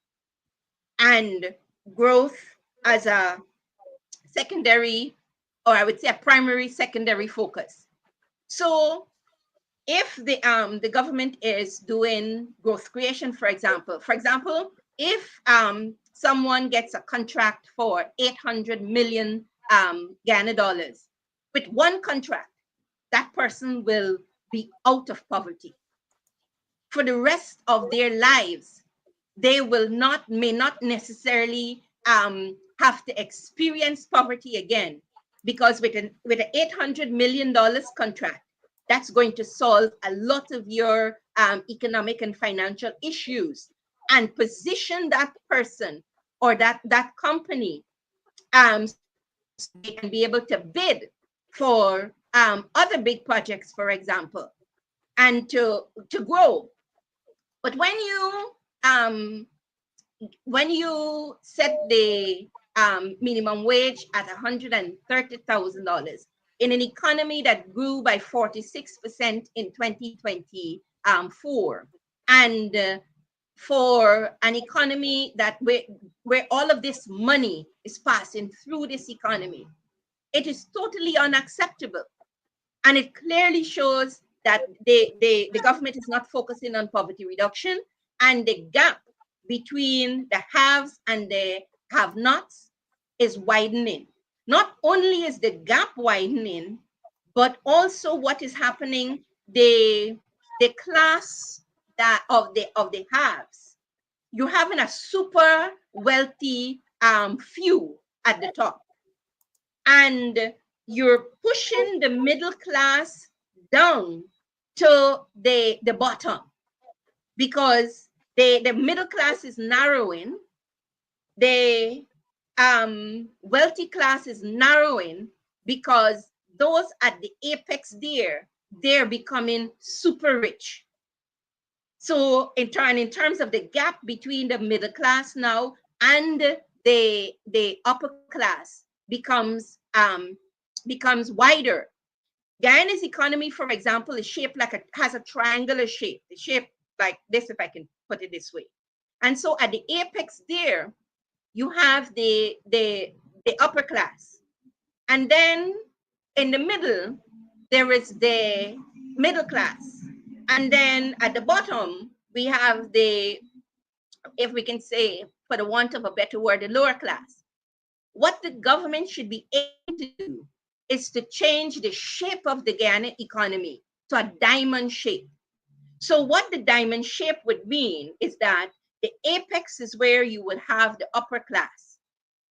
and growth as a secondary, or I would say a primary secondary focus. So if the government is doing growth creation, for example, if someone gets a contract for 800 million Ghana dollars, with one contract, that person will be out of poverty. For the rest of their lives, they may not necessarily have to experience poverty again, because with an $800 million contract, that's going to solve a lot of your economic and financial issues and position that person or that company so they can be able to bid for other big projects, for example, and to grow. But when you set the minimum wage at $130,000 in an economy that grew by 46% in 2024, and for an economy that where all of this money is passing through this economy, it is totally unacceptable. And it clearly shows that the government is not focusing on poverty reduction, and the gap between the haves and the have-nots is widening. Not only is the gap widening, but also what is happening, the class of the haves, you're having a super wealthy few at the top, and you're pushing the middle class down to the bottom, because the middle class is narrowing, the wealthy class is narrowing, because those at the apex there, they're becoming super rich. So in terms of the gap between the middle class now and the upper class becomes wider. Guyana's economy, for example, is shaped like has a triangular shape. The shape like this, if I can put it this way. And so at the apex there, you have the upper class. And then in the middle, there is the middle class. And then at the bottom, we have the, if we can say, for the want of a better word, the lower class. What the government should be aiming to do is to change the shape of the Guyana economy to a diamond shape. So what the diamond shape would mean is that the apex is where you would have the upper class.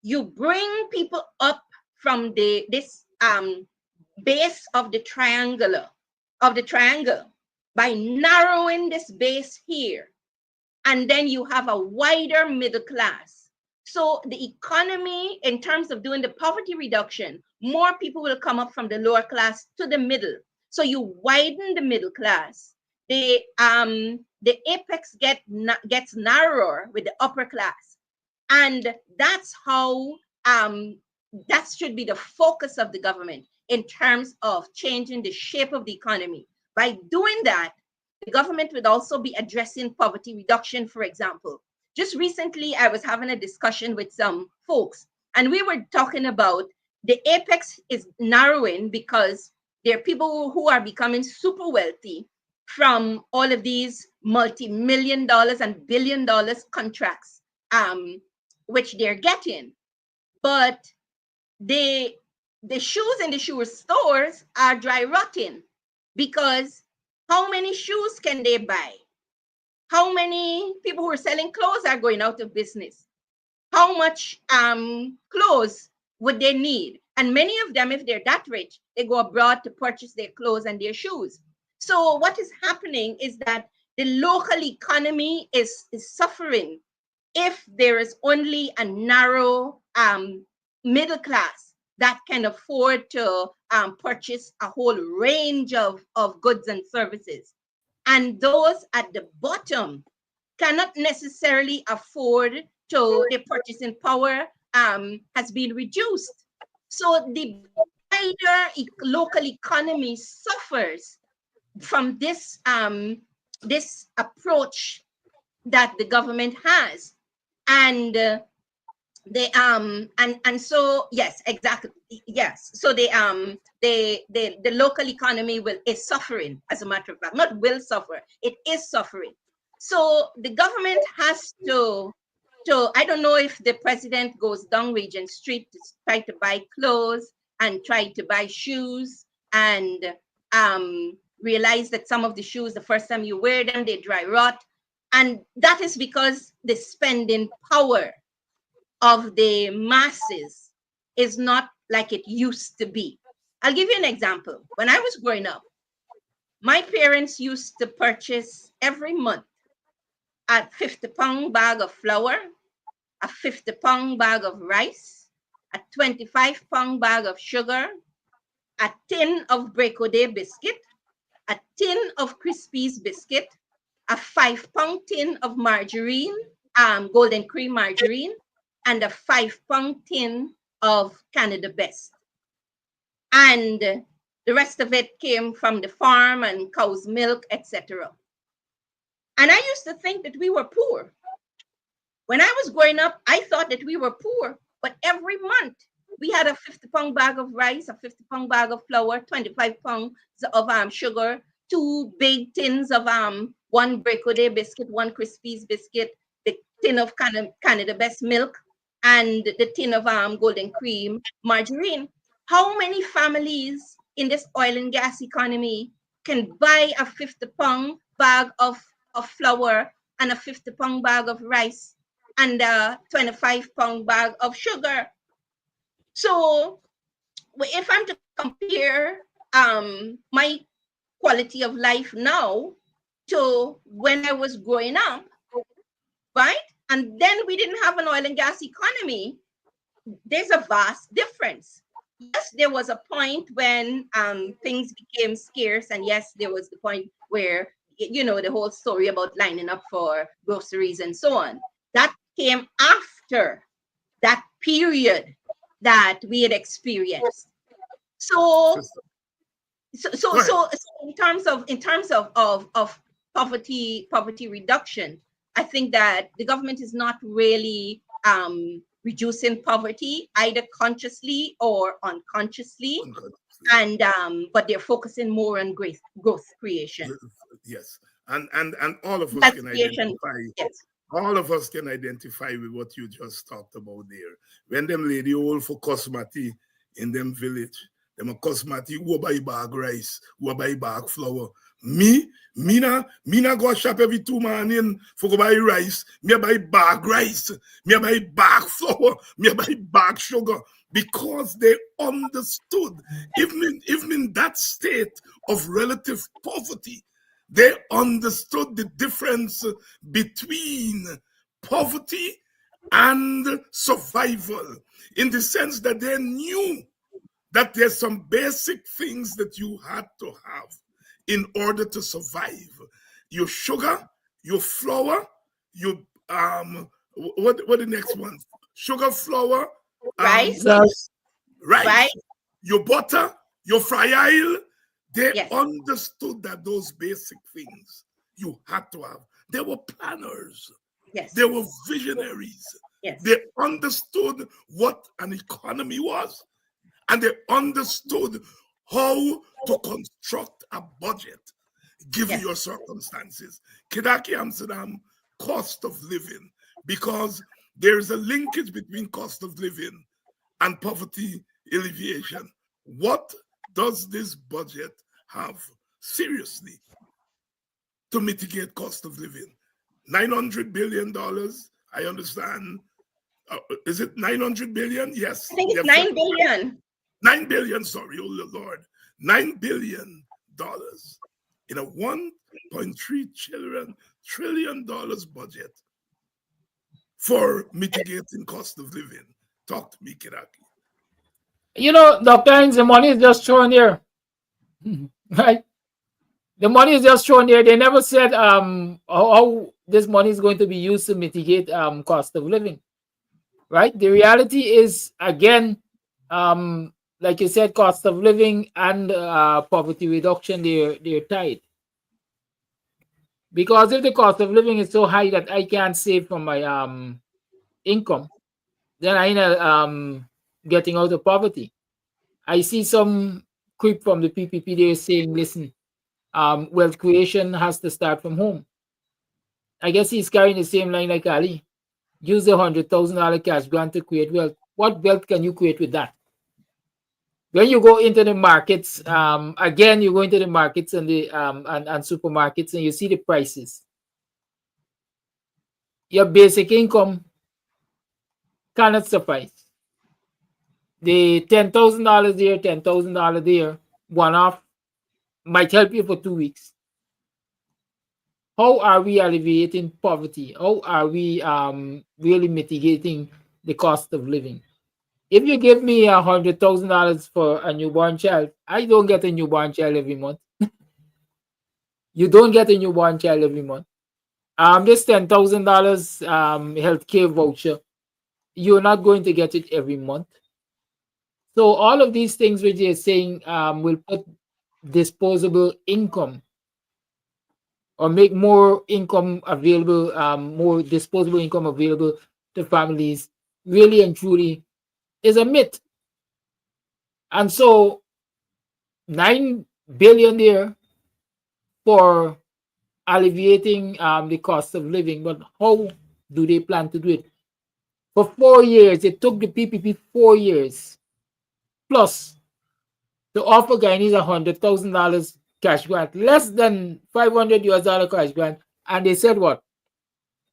You bring people up from this base of the triangle by narrowing this base here, and then you have a wider middle class. So the economy, in terms of doing the poverty reduction, more people will come up from the lower class to the middle. So you widen the middle class. The apex gets narrower with the upper class, and that's how that should be the focus of the government in terms of changing the shape of the economy. By doing that, the government would also be addressing poverty reduction, for example. Just recently, I was having a discussion with some folks, and we were talking about the apex is narrowing because there are people who are becoming super wealthy from all of these multi-million dollars and billion dollars contracts, which they're getting. But the shoes in the shoe stores are dry rotting, because how many shoes can they buy? How many people who are selling clothes are going out of business? How much clothes would they need? And many of them, if they're that rich, they go abroad to purchase their clothes and their shoes. So what is happening is that the local economy is suffering if there is only a narrow middle class that can afford to purchase a whole range of goods and services. And those at the bottom cannot necessarily afford to, their purchasing power has been reduced. So the wider local economy suffers from this this approach that the government has. And and so yes, exactly, yes, so the local economy is suffering, as a matter of fact, not will suffer, it is suffering. So the government has to I don't know if the president goes down Regent Street to try to buy clothes and try to buy shoes, and realize that some of the shoes, the first time you wear them, they dry rot. And that is because the spending power of the masses is not like it used to be. I'll give you an example. When I was growing up, my parents used to purchase every month a 50-pound bag of flour, a 50-pound bag of rice, a 25-pound bag of sugar, a tin of Break-O-Day biscuit, a tin of Crispy's biscuit, a 5-pound tin of margarine, golden cream margarine, and a 5-pound tin of Canada Best. And the rest of it came from the farm and cow's milk, etc. And I used to think that we were poor. When I was growing up, I thought that we were poor, but every month we had a 50-pound bag of rice, a 50-pound bag of flour, 25 pounds of sugar, 2 big tins of one Break-O-Day biscuit, one Crispy's biscuit, the tin of Canada Best milk, and the tin of golden cream margarine. How many families in this oil and gas economy can buy a 50-pound bag of flour and a 50-pound bag of rice and a 25-pound bag of sugar? So if I'm to compare my quality of life now to when I was growing up, right? And then we didn't have an oil and gas economy. There's a vast difference. Yes, there was a point when things became scarce, and yes, there was the point where, you know, the whole story about lining up for groceries and so on. That came after that period that we had experienced. So in terms of poverty reduction, I think that the government is not really reducing poverty either consciously or unconsciously, and but they're focusing more on growth creation. Yes, and all of us That's can creation. identify. Yes. All of us can identify with what you just talked about there. When them lady all for cosmati in them village, them a cosmati who buy bag rice, who buy bag flour. Me na go shop every 2 morning for go buy rice. Me buy bag rice. Me buy bag flour. Me buy bag sugar, because they understood, even in that state of relative poverty, they understood the difference between poverty and survival, in the sense that they knew that there's some basic things that you had to have in order to survive. Your sugar, your flour, your what the next one? Sugar, flour, Rice. rice, your butter, your fry oil. They Yes. understood that those basic things you had to have. They were planners. Yes. They were visionaries. Yes. They understood what an economy was, and they understood how to construct a budget given Yes. your circumstances. Kidackie Amsterdam, cost of living, because there is a linkage between cost of living and poverty alleviation. What does this budget have seriously to mitigate cost of living? $900 billion, I understand. Is it 900 billion? Yes. I think it's 9 billion. 9 billion, sorry, oh Lord. $9 billion in a $1.3 trillion budget for mitigating cost of living. Talk to me, Kidackie. You know, Dr. Hines, the money is just thrown there. Right? The money is just thrown there. They never said how this money is going to be used to mitigate cost of living. Right? The reality is, again, like you said, cost of living and poverty reduction, they're tied. Because if the cost of living is so high that I can't save from my income, then I end getting out of poverty. I see some creep from the PPP there saying, listen, wealth creation has to start from home. I guess he's carrying the same line like Ali. Use the $100,000 cash grant to create wealth. What wealth can you create with that? When you go into the markets, again, you go into the markets and the and supermarkets, and you see the prices. Your basic income cannot suffice. The $10,000 there, $10,000 there, one off, might help you for 2 weeks. How are we alleviating poverty? How are we really mitigating the cost of living? If you give me $100,000 for a newborn child, I don't get a newborn child every month. You don't get a newborn child every month. This $10,000 healthcare voucher, you're not going to get it every month. So all of these things which they're saying will put disposable income or make more income available, more disposable income available to families, really and truly is a myth. And so 9 billion there for alleviating the cost of living, but how do they plan to do it? For 4 years, it took the PPP 4 years plus to offer Guyanese $100,000 cash grant, less than $500 cash grant, and they said what?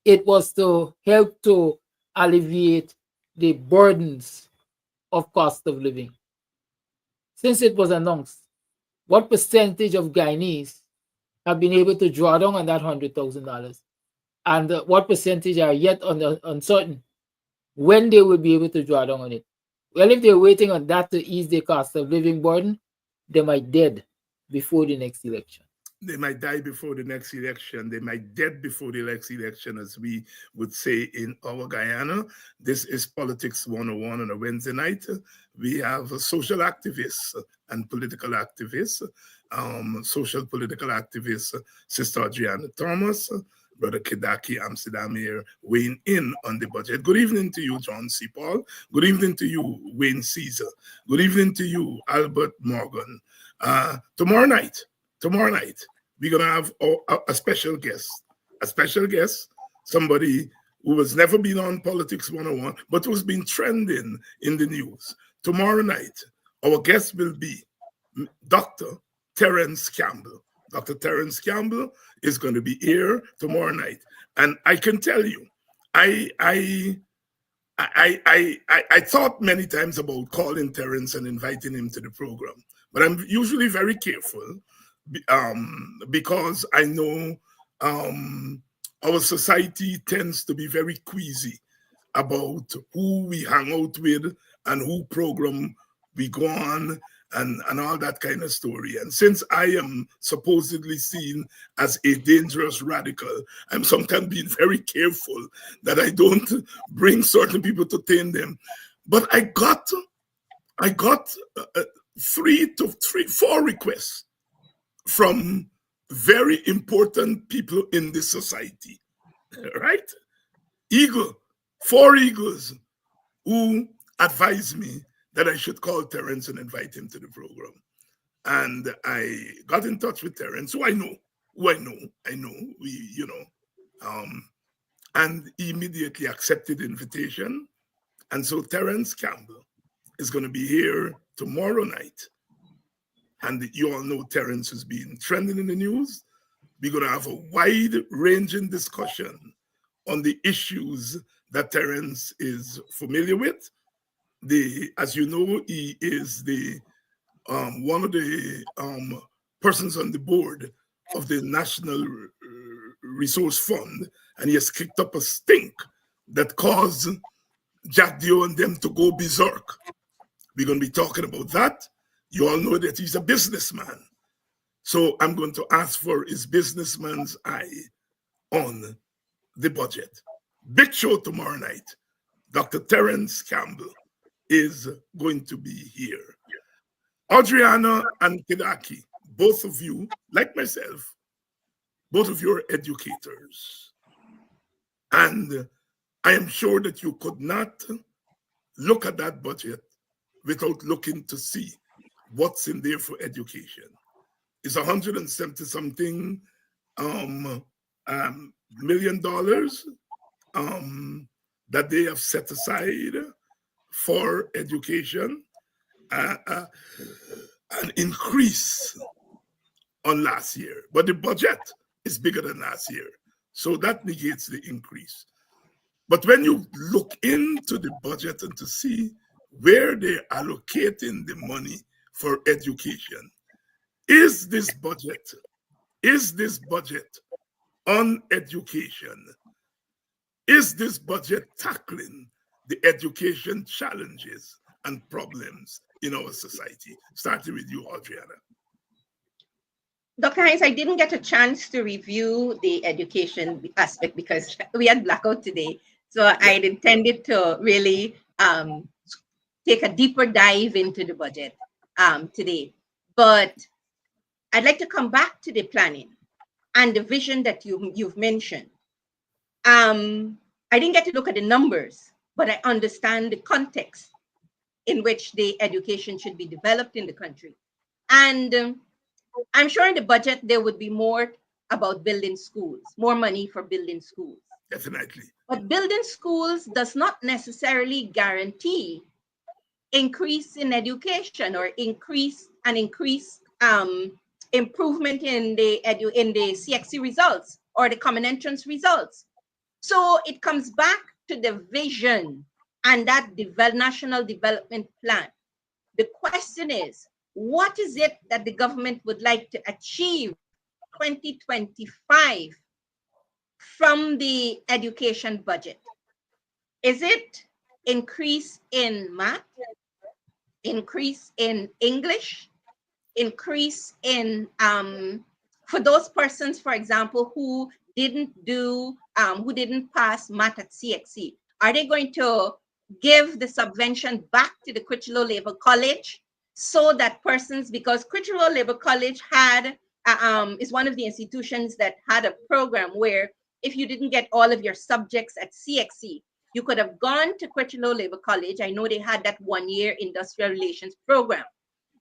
It was to help to alleviate the burdens of cost of living. Since it was announced, what percentage of Guyanese have been able to draw down on that $100,000? And what percentage are yet uncertain when they will be able to draw down on it? Well, if they're waiting on that to ease their cost of living burden, they might dead before the next election. they might die before the next election. They might dead before the next election, as we would say in our Guyana. This is Politics 101 on a Wednesday night. We have social activists and political activists, social political activists, Sister Audreyanna Thomas, Brother Kidackie Amsterdam here weighing in on the budget. Good evening to you, John C. Paul. Good evening to you, Wayne Caesar. Good evening to you, Albert Morgan. Tomorrow night, we're going to have a special guest, somebody who has never been on Politics 101, but who's been trending in the news. Tomorrow night, our guest will be Dr. Terence Campbell. Dr. Terence Campbell is going to be here tomorrow night. And I can tell you, I thought many times about calling Terence and inviting him to the program, but I'm usually very careful because I know our society tends to be very queasy about who we hang out with and who program we go on and all that kind of story. And since I am supposedly seen as a dangerous radical, I'm sometimes being very careful that I don't bring certain people to tame them. But I got 4 requests from very important people in this society, right? 4 eagles who advised me that I should call Terence and invite him to the program. And I got in touch with Terence, who I know, and he immediately accepted the invitation. And so Terence Campbell is going to be here tomorrow night. And you all know Terence has been trending in the news. We're going to have a wide-ranging discussion on the issues that Terence is familiar with. As you know, he is the one of the persons on the board of the National Resource Fund, and he has kicked up a stink that caused Jack Dio and them to go berserk. We're going to be talking about that. You all know that he's a businessman. So I'm going to ask for his businessman's eye on the budget. Big show tomorrow night. Dr. Terence Campbell is going to be here. Audreyanna and Kidackie, both of you, like myself, both of you are educators. And I am sure that you could not look at that budget without looking to see what's in there for education. It's $170-something million that they have set aside for education, an increase on last year. But the budget is bigger than last year. So that negates the increase. But when you look into the budget and to see where they're allocating the money for education, is this budget on education? Is this budget tackling the education challenges and problems in our society? Starting with you, Audreyanna. Dr. Hines, I didn't get a chance to review the education aspect because we had blackout today. So I had intended to really take a deeper dive into the budget today. But I'd like to come back to the planning and the vision that you've mentioned. I didn't get to look at the numbers, but I understand the context in which the education should be developed in the country. And I'm sure in the budget, there would be more about building schools, more money for building schools. Definitely. But building schools does not necessarily guarantee increase in education or increase improvement in the CXC results or the common entrance results. So it comes back to the vision and that national development plan. The question is, what is it that the government would like to achieve 2025 from the education budget? Is it increase in math, increase in English, increase in for those persons, for example, who didn't pass math at CXC? Are they going to give the subvention back to the Critchlow Labour College so that persons, because Critchlow Labour College had is one of the institutions that had a program where if you didn't get all of your subjects at CXC, you could have gone to Critchlow Labour College. I know they had that 1-year industrial relations program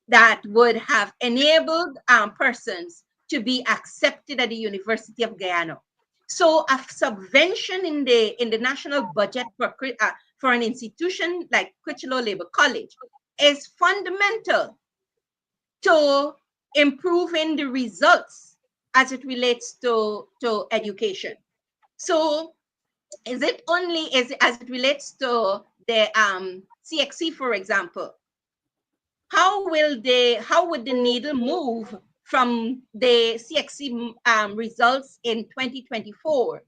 that would have enabled persons to be accepted at the University of Guyana. So a subvention in the national budget for an institution like Critchlow Labour College is fundamental to improving the results as it relates to education. So is it only as it relates to the CXC, for example? How would the needle move from the CXC results in 2024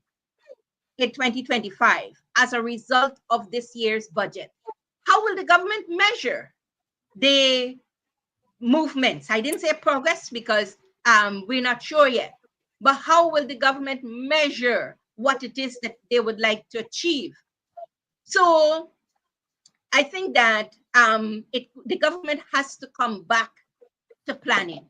in 2025 as a result of this year's budget? How will the government measure the movements? I didn't say progress because we're not sure yet, but how will the government measure what it is that they would like to achieve? So I think that the government has to come back to planning.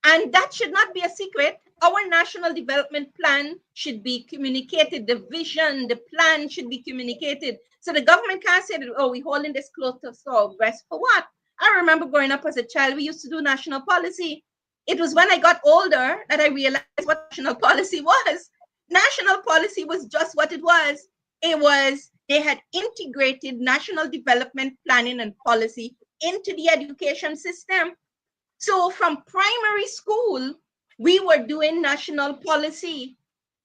And that should not be a secret. Our national development plan should be communicated. The vision, the plan should be communicated. So the government can't say that, oh, we're holding this close to our breast. For what? I remember growing up as a child, we used to do national policy. It was when I got older that I realized what national policy was. National policy was just what it was. They had integrated national development planning and policy into the education system. So from primary school, we were doing national policy,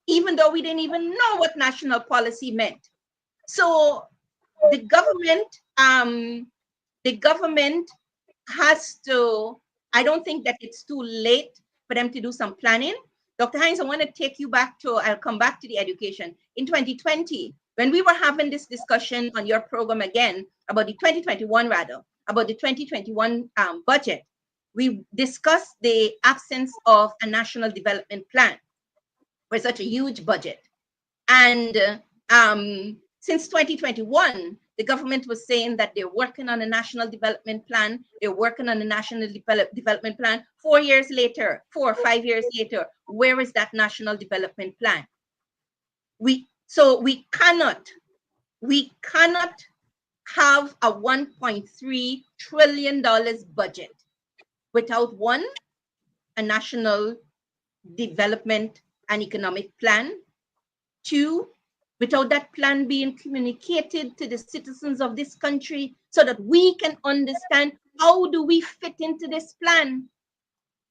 even though we didn't even know what national policy meant. So the government has to, I don't think that it's too late for them to do some planning. Dr. Hines, I want to take you back to, I'll come back to the education. In 2020, when we were having this discussion on your program again, about the 2021 budget, we discussed the absence of a national development plan for such a huge budget. And since 2021, the government was saying that they're working on a national development plan. They're working on a national development plan. 4 years later, 4 or 5 years later, where is that national development plan? We cannot have a $1.3 trillion budget without one, a national development and economic plan. 2, without that plan being communicated to the citizens of this country so that we can understand how do we fit into this plan?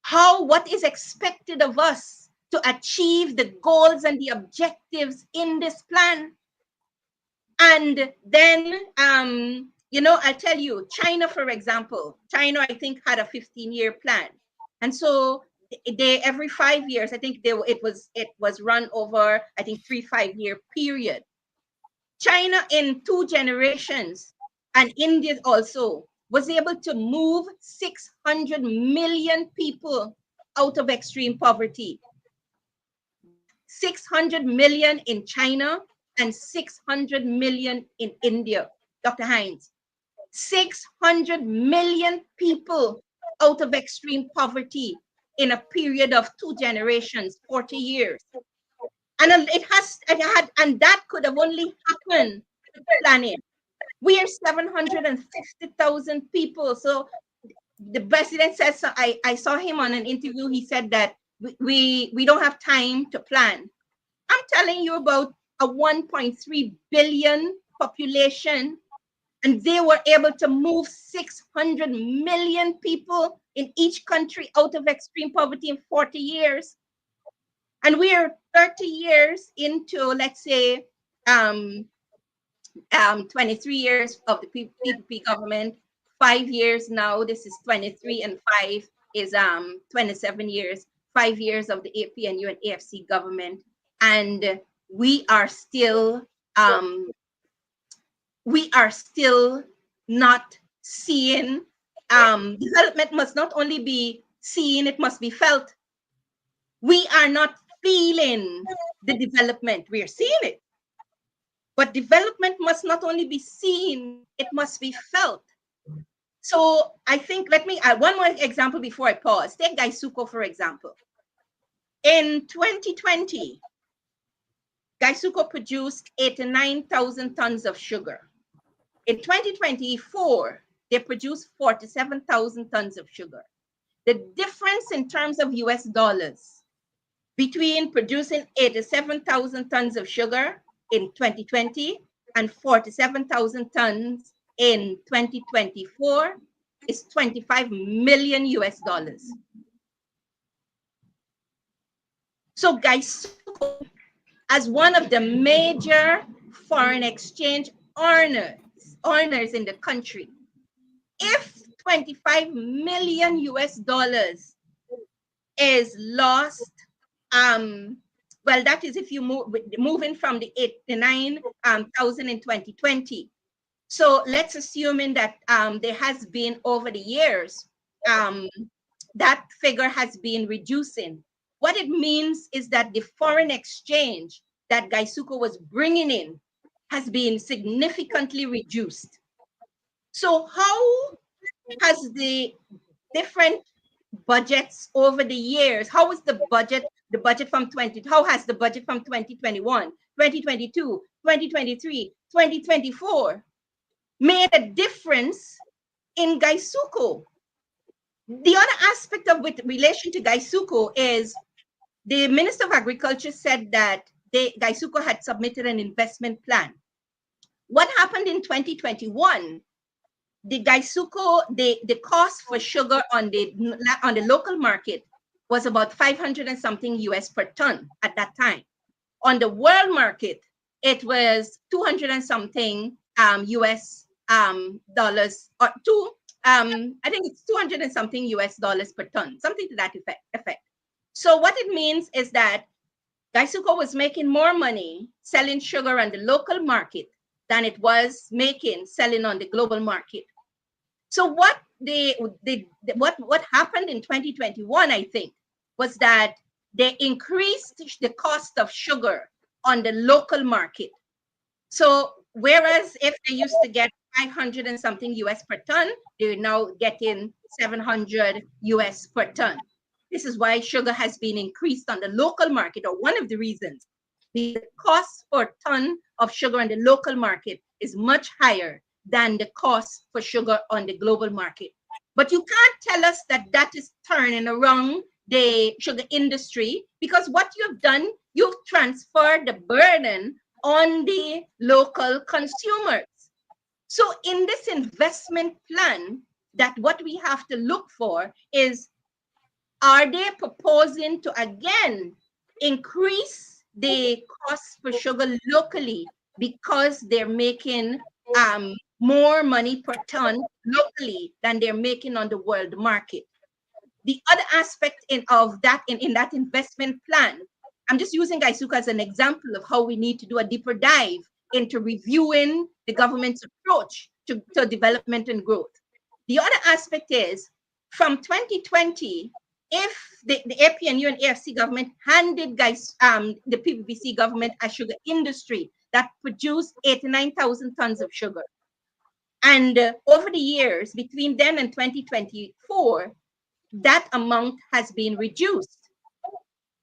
What is expected of us to achieve the goals and the objectives in this plan? And then, I tell you, China, for example, I think had a 15-year plan. And so they every 5 years, I think it was run over, I think 3 5-year period. China in 2 generations, and India also, was able to move 600 million people out of extreme poverty. 600 million in China and 600 million in India. Dr. Hines, 600 million people out of extreme poverty in a period of 2 generations, 40 years. And that could have only happened with planning. We are 750,000 people. So the president says, so I saw him on an interview. He said that we don't have time to plan. I'm telling you about a 1.3 billion population, and they were able to move 600 million people in each country out of extreme poverty in 40 years. And we are 30 years into, let's say, 23 years of the PPP government, 5 years now. This is 23, and 5 is 27 years, 5 years of the APNU and AFC government. And we are still not seeing. Development must not only be seen, it must be felt. we are not feeling the development. We are seeing it. But development must not only be seen, it must be felt. So I think, let me add one more example before I pause. Take Gaisuko, for example. In 2020, Gaisuko produced 89,000 tons of sugar. In 2024, they produced 47,000 tons of sugar. The difference in terms of US dollars between producing 87,000 tons of sugar in 2020 and 47,000 tons in 2024 is 25 million US dollars. So Gaisuko, as one of the major foreign exchange earners in the country, if 25 million US dollars is lost, well, that is if you moving from the 89,000 in 2020. So let's assuming that there has been over the years, that figure has been reducing. What it means is that the foreign exchange that Gaisuko was bringing in has been significantly reduced. So how has the different budgets over the years, how is the budget from 20, how has the budget from 2021, 2022, 2023, 2024 made a difference in Gaisuko? The other aspect of with relation to Gaisuko is the Minister of Agriculture said that Gaisuko had submitted an investment plan. What happened in 2021? The Gaisuko, the cost for sugar on the local market was about 500 and something US per ton at that time. On the world market, it was 200 and something US dollars, or I think it's 200 and something US dollars per ton, something to that effect. So what it means is that Gaisuko was making more money selling sugar on the local market than it was making selling on the global market. So what happened in 2021, I think, was that they increased the cost of sugar on the local market. So whereas if they used to get 500 and something US per ton, they're now getting 700 US per ton. This is why sugar has been increased on the local market, or one of the reasons. The cost per ton of sugar on the local market is much higher than the cost for sugar on the global market. But you can't tell us that that is turning around the sugar industry, because what you've done, you've transferred the burden on the local consumers. So in this investment plan, that what we have to look for is, are they proposing to again increase the cost for sugar locally because they're making more money per ton locally than they're making on the world market? The other aspect of that in that investment plan, I'm just using Gaisuka as an example of how we need to do a deeper dive into reviewing the government's approach to development and growth. The other aspect is, from 2020, if the APNU and AFC government handed the PPPC government a sugar industry that produced 89,000 tons of sugar, and over the years between then and 2024, that amount has been reduced.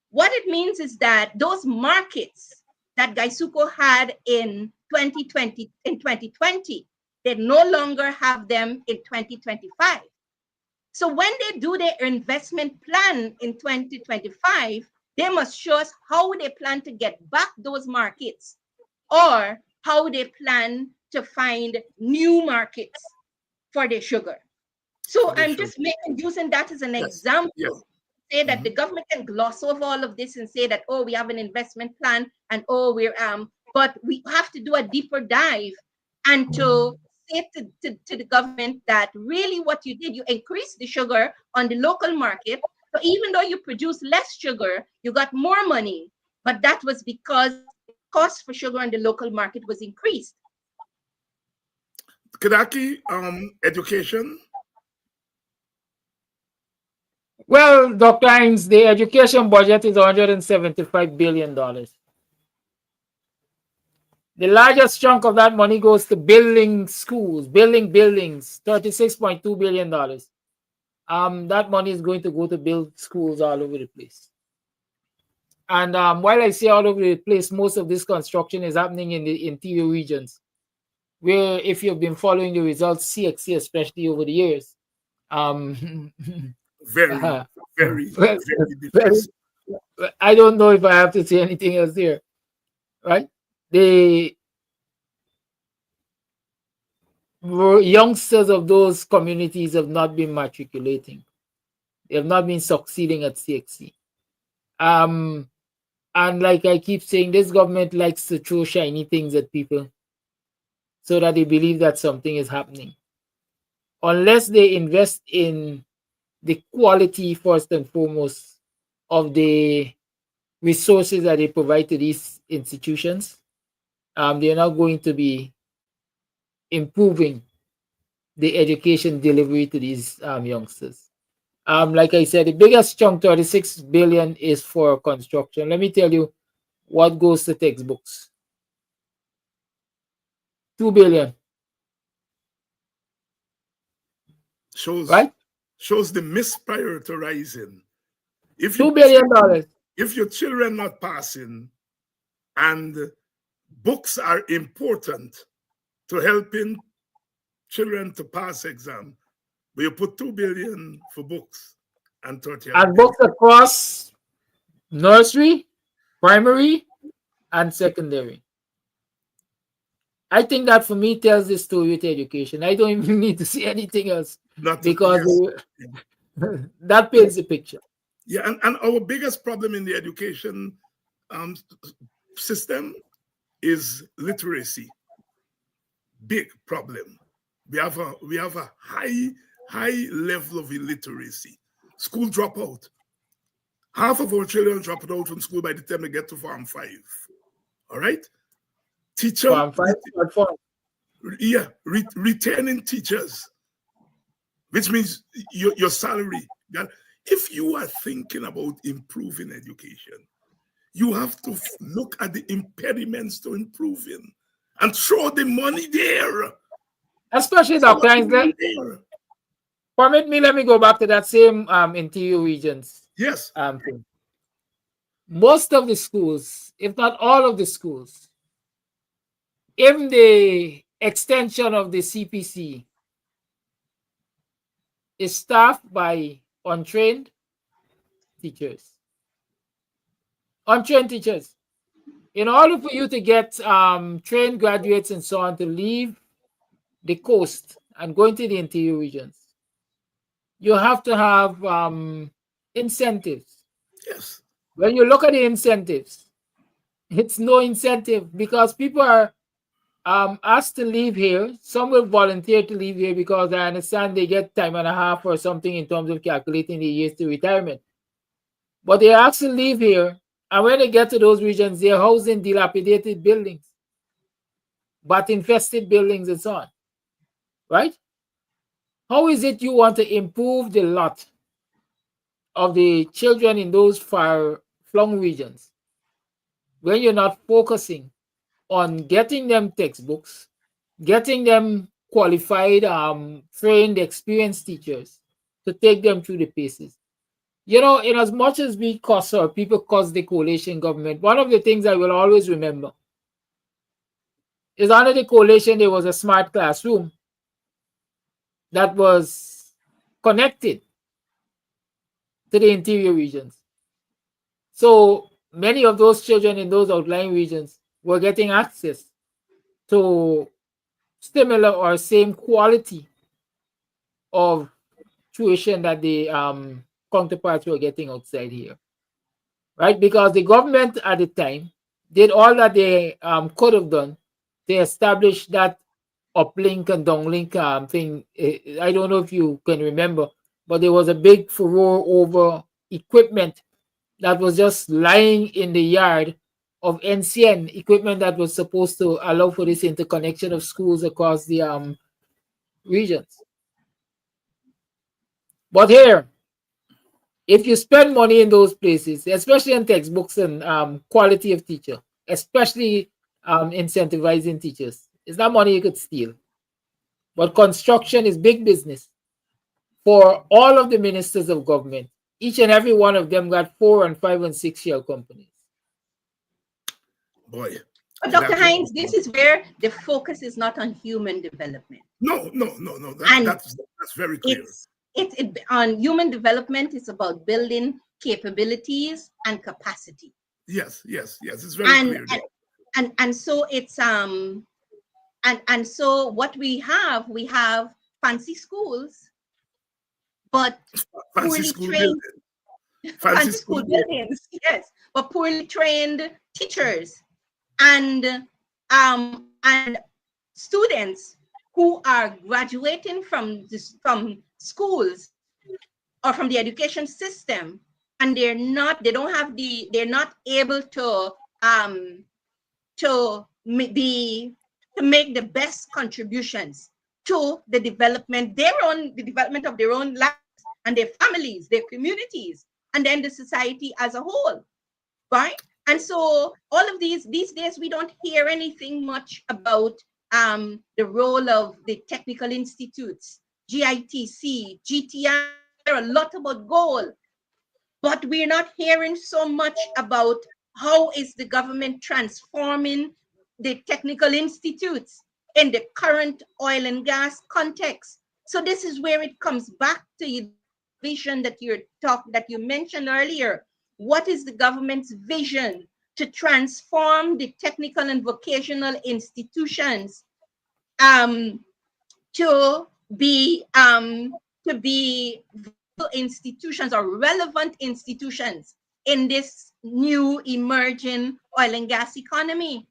What it means is that those markets that Gaisuko had in 2020, they no longer have them in 2025. So when they do their investment plan in 2025, they must show us how they plan to get back those markets, or how they plan to find new markets for their sugar. So I'm just using that as an example. Yes. Say that the government can gloss over all of this and say that, oh, we have an investment plan, and oh, we're but we have to do a deeper dive and to say to the government that really what you did, you increased the sugar on the local market. So even though you produce less sugar, you got more money, but that was because the cost for sugar on the local market was increased. Kidackie, education. Well, Dr. Hines, the education budget is $175 billion. The largest chunk of that money goes to building schools, building buildings, $36.2 billion. That money is going to go to build schools all over the place. And while I say all over the place, most of this construction is happening in the interior regions, where if you've been following the results, CXC especially over the years, um, Very, very, well, very well, depressing. I don't know if I have to say anything else here, right? The youngsters of those communities have not been matriculating. They have not been succeeding at CXC. And like I keep saying, this government likes to throw shiny things at people so that they believe that something is happening. Unless they invest in the quality, first and foremost, of the resources that they provide to these institutions, they're not going to be improving the education delivery to these youngsters. Like I said, the biggest chunk, 36 billion, is for construction. Let me tell you what goes to textbooks. 2 billion, Shows right? shows the misprioritizing. If $2 you billion. if your children not passing and books are important to helping children to pass exam, but you put 2 billion for books and 30 And books across nursery, primary, and secondary. I think that for me tells the story with education. I don't even need to see anything else not because yes. that paints the picture. Yeah, and our biggest problem in the education system is literacy. Big problem. We have a high level of illiteracy. School dropout. Half of our children drop out from school by the time they get to Form 5. All right? Teacher, Form 5, Form. yeah, retaining teachers, which means your salary. If you are thinking about improving education, you have to look at the impediments to improving and throw the money there. Especially Throw Dr. the Hines, money there. let me go back to that same interior regions Yes, thing. Most of the schools, if not all of the schools, in the extension of the CPC, is staffed by untrained teachers. Untrained teachers. In order for you to get trained graduates and so on to leave the coast and go into the interior regions, you have to have incentives. yes, When you look at the incentives, it's no incentive because people are asked to leave here. Some will volunteer to leave here because I understand they get time and a half or something in terms of calculating the years to retirement. But they're asked to leave here, and when they get to those regions, they're housed in dilapidated buildings, but infested buildings and so on. Right? How is it you want to improve the lot of the children in those far-flung regions when you're not focusing on getting them textbooks, getting them qualified, trained, experienced teachers to take them through the paces? You know, in as much as we cuss or people cuss the coalition government, one of the things I will always remember is under the coalition, there was a smart classroom that was connected to the interior regions. So many of those children in those outlying regions were getting access to similar or same quality of tuition that the counterparts were getting outside here, right? Because the government at the time did all that they could have done to establish that uplink and downlink thing. I don't know if you can remember, but there was a big furore over equipment that was just lying in the yard of NCN, equipment that was supposed to allow for this interconnection of schools across the regions. But here, if you spend money in those places, especially in textbooks and quality of teacher, especially incentivizing teachers, it's not money you could steal. But construction is big business for all of the ministers of government. Each and every one of them got 4 and 5 and 6 shell companies. Boy. But Dr. Hines, this is where the focus is not on human development. No. That's very clear. It's on human development. It's about building capabilities and capacity. Yes. It's very clear. And so it's and so what we have fancy schools, but fancy school trained fancy school buildings, yes, but poorly trained teachers and students who are graduating from schools or from the education system, and they're not able to make the best contributions to the development of their own lives and their families, their communities, and then the society as a whole, right? And so all of these days, we don't hear anything much about the role of the technical institutes, GITC, GTI, a lot about goal, but we're not hearing so much about how is the government transforming the technical institutes in the current oil and gas context. So this is where it comes back to the vision that you mentioned earlier. What is the government's vision to transform the technical and vocational institutions to be institutions or relevant institutions in this new emerging oil and gas economy?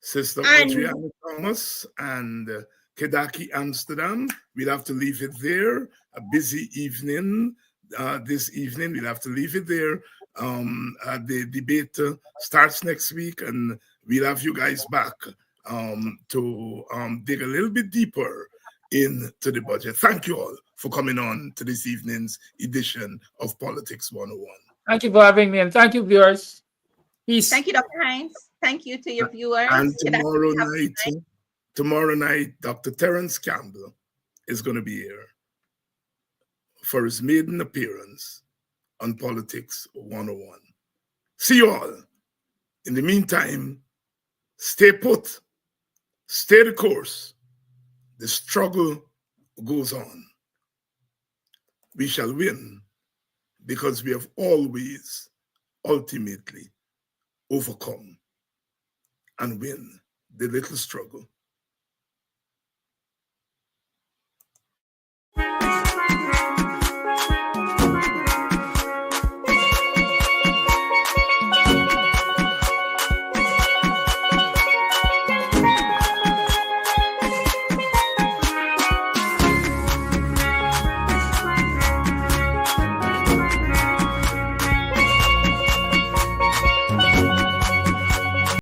Sister Audreyanna Thomas and Kidackie Amsterdam, we'll have to leave it there. A busy evening this evening. We'll have to leave it there. The debate starts next week, and we'll have you guys back to dig a little bit deeper into the budget. Thank you all for coming on to this evening's edition of Politics 101. Thank you for having me, and thank you, viewers. Peace. Thank you, Dr. Hines. Thank you to your viewers. And tomorrow night, Dr. Terence Campbell is going to be here for his maiden appearance on Politics 101. See you all. In the meantime, stay put, stay the course. The struggle goes on. We shall win because we have always ultimately overcome and win the little struggle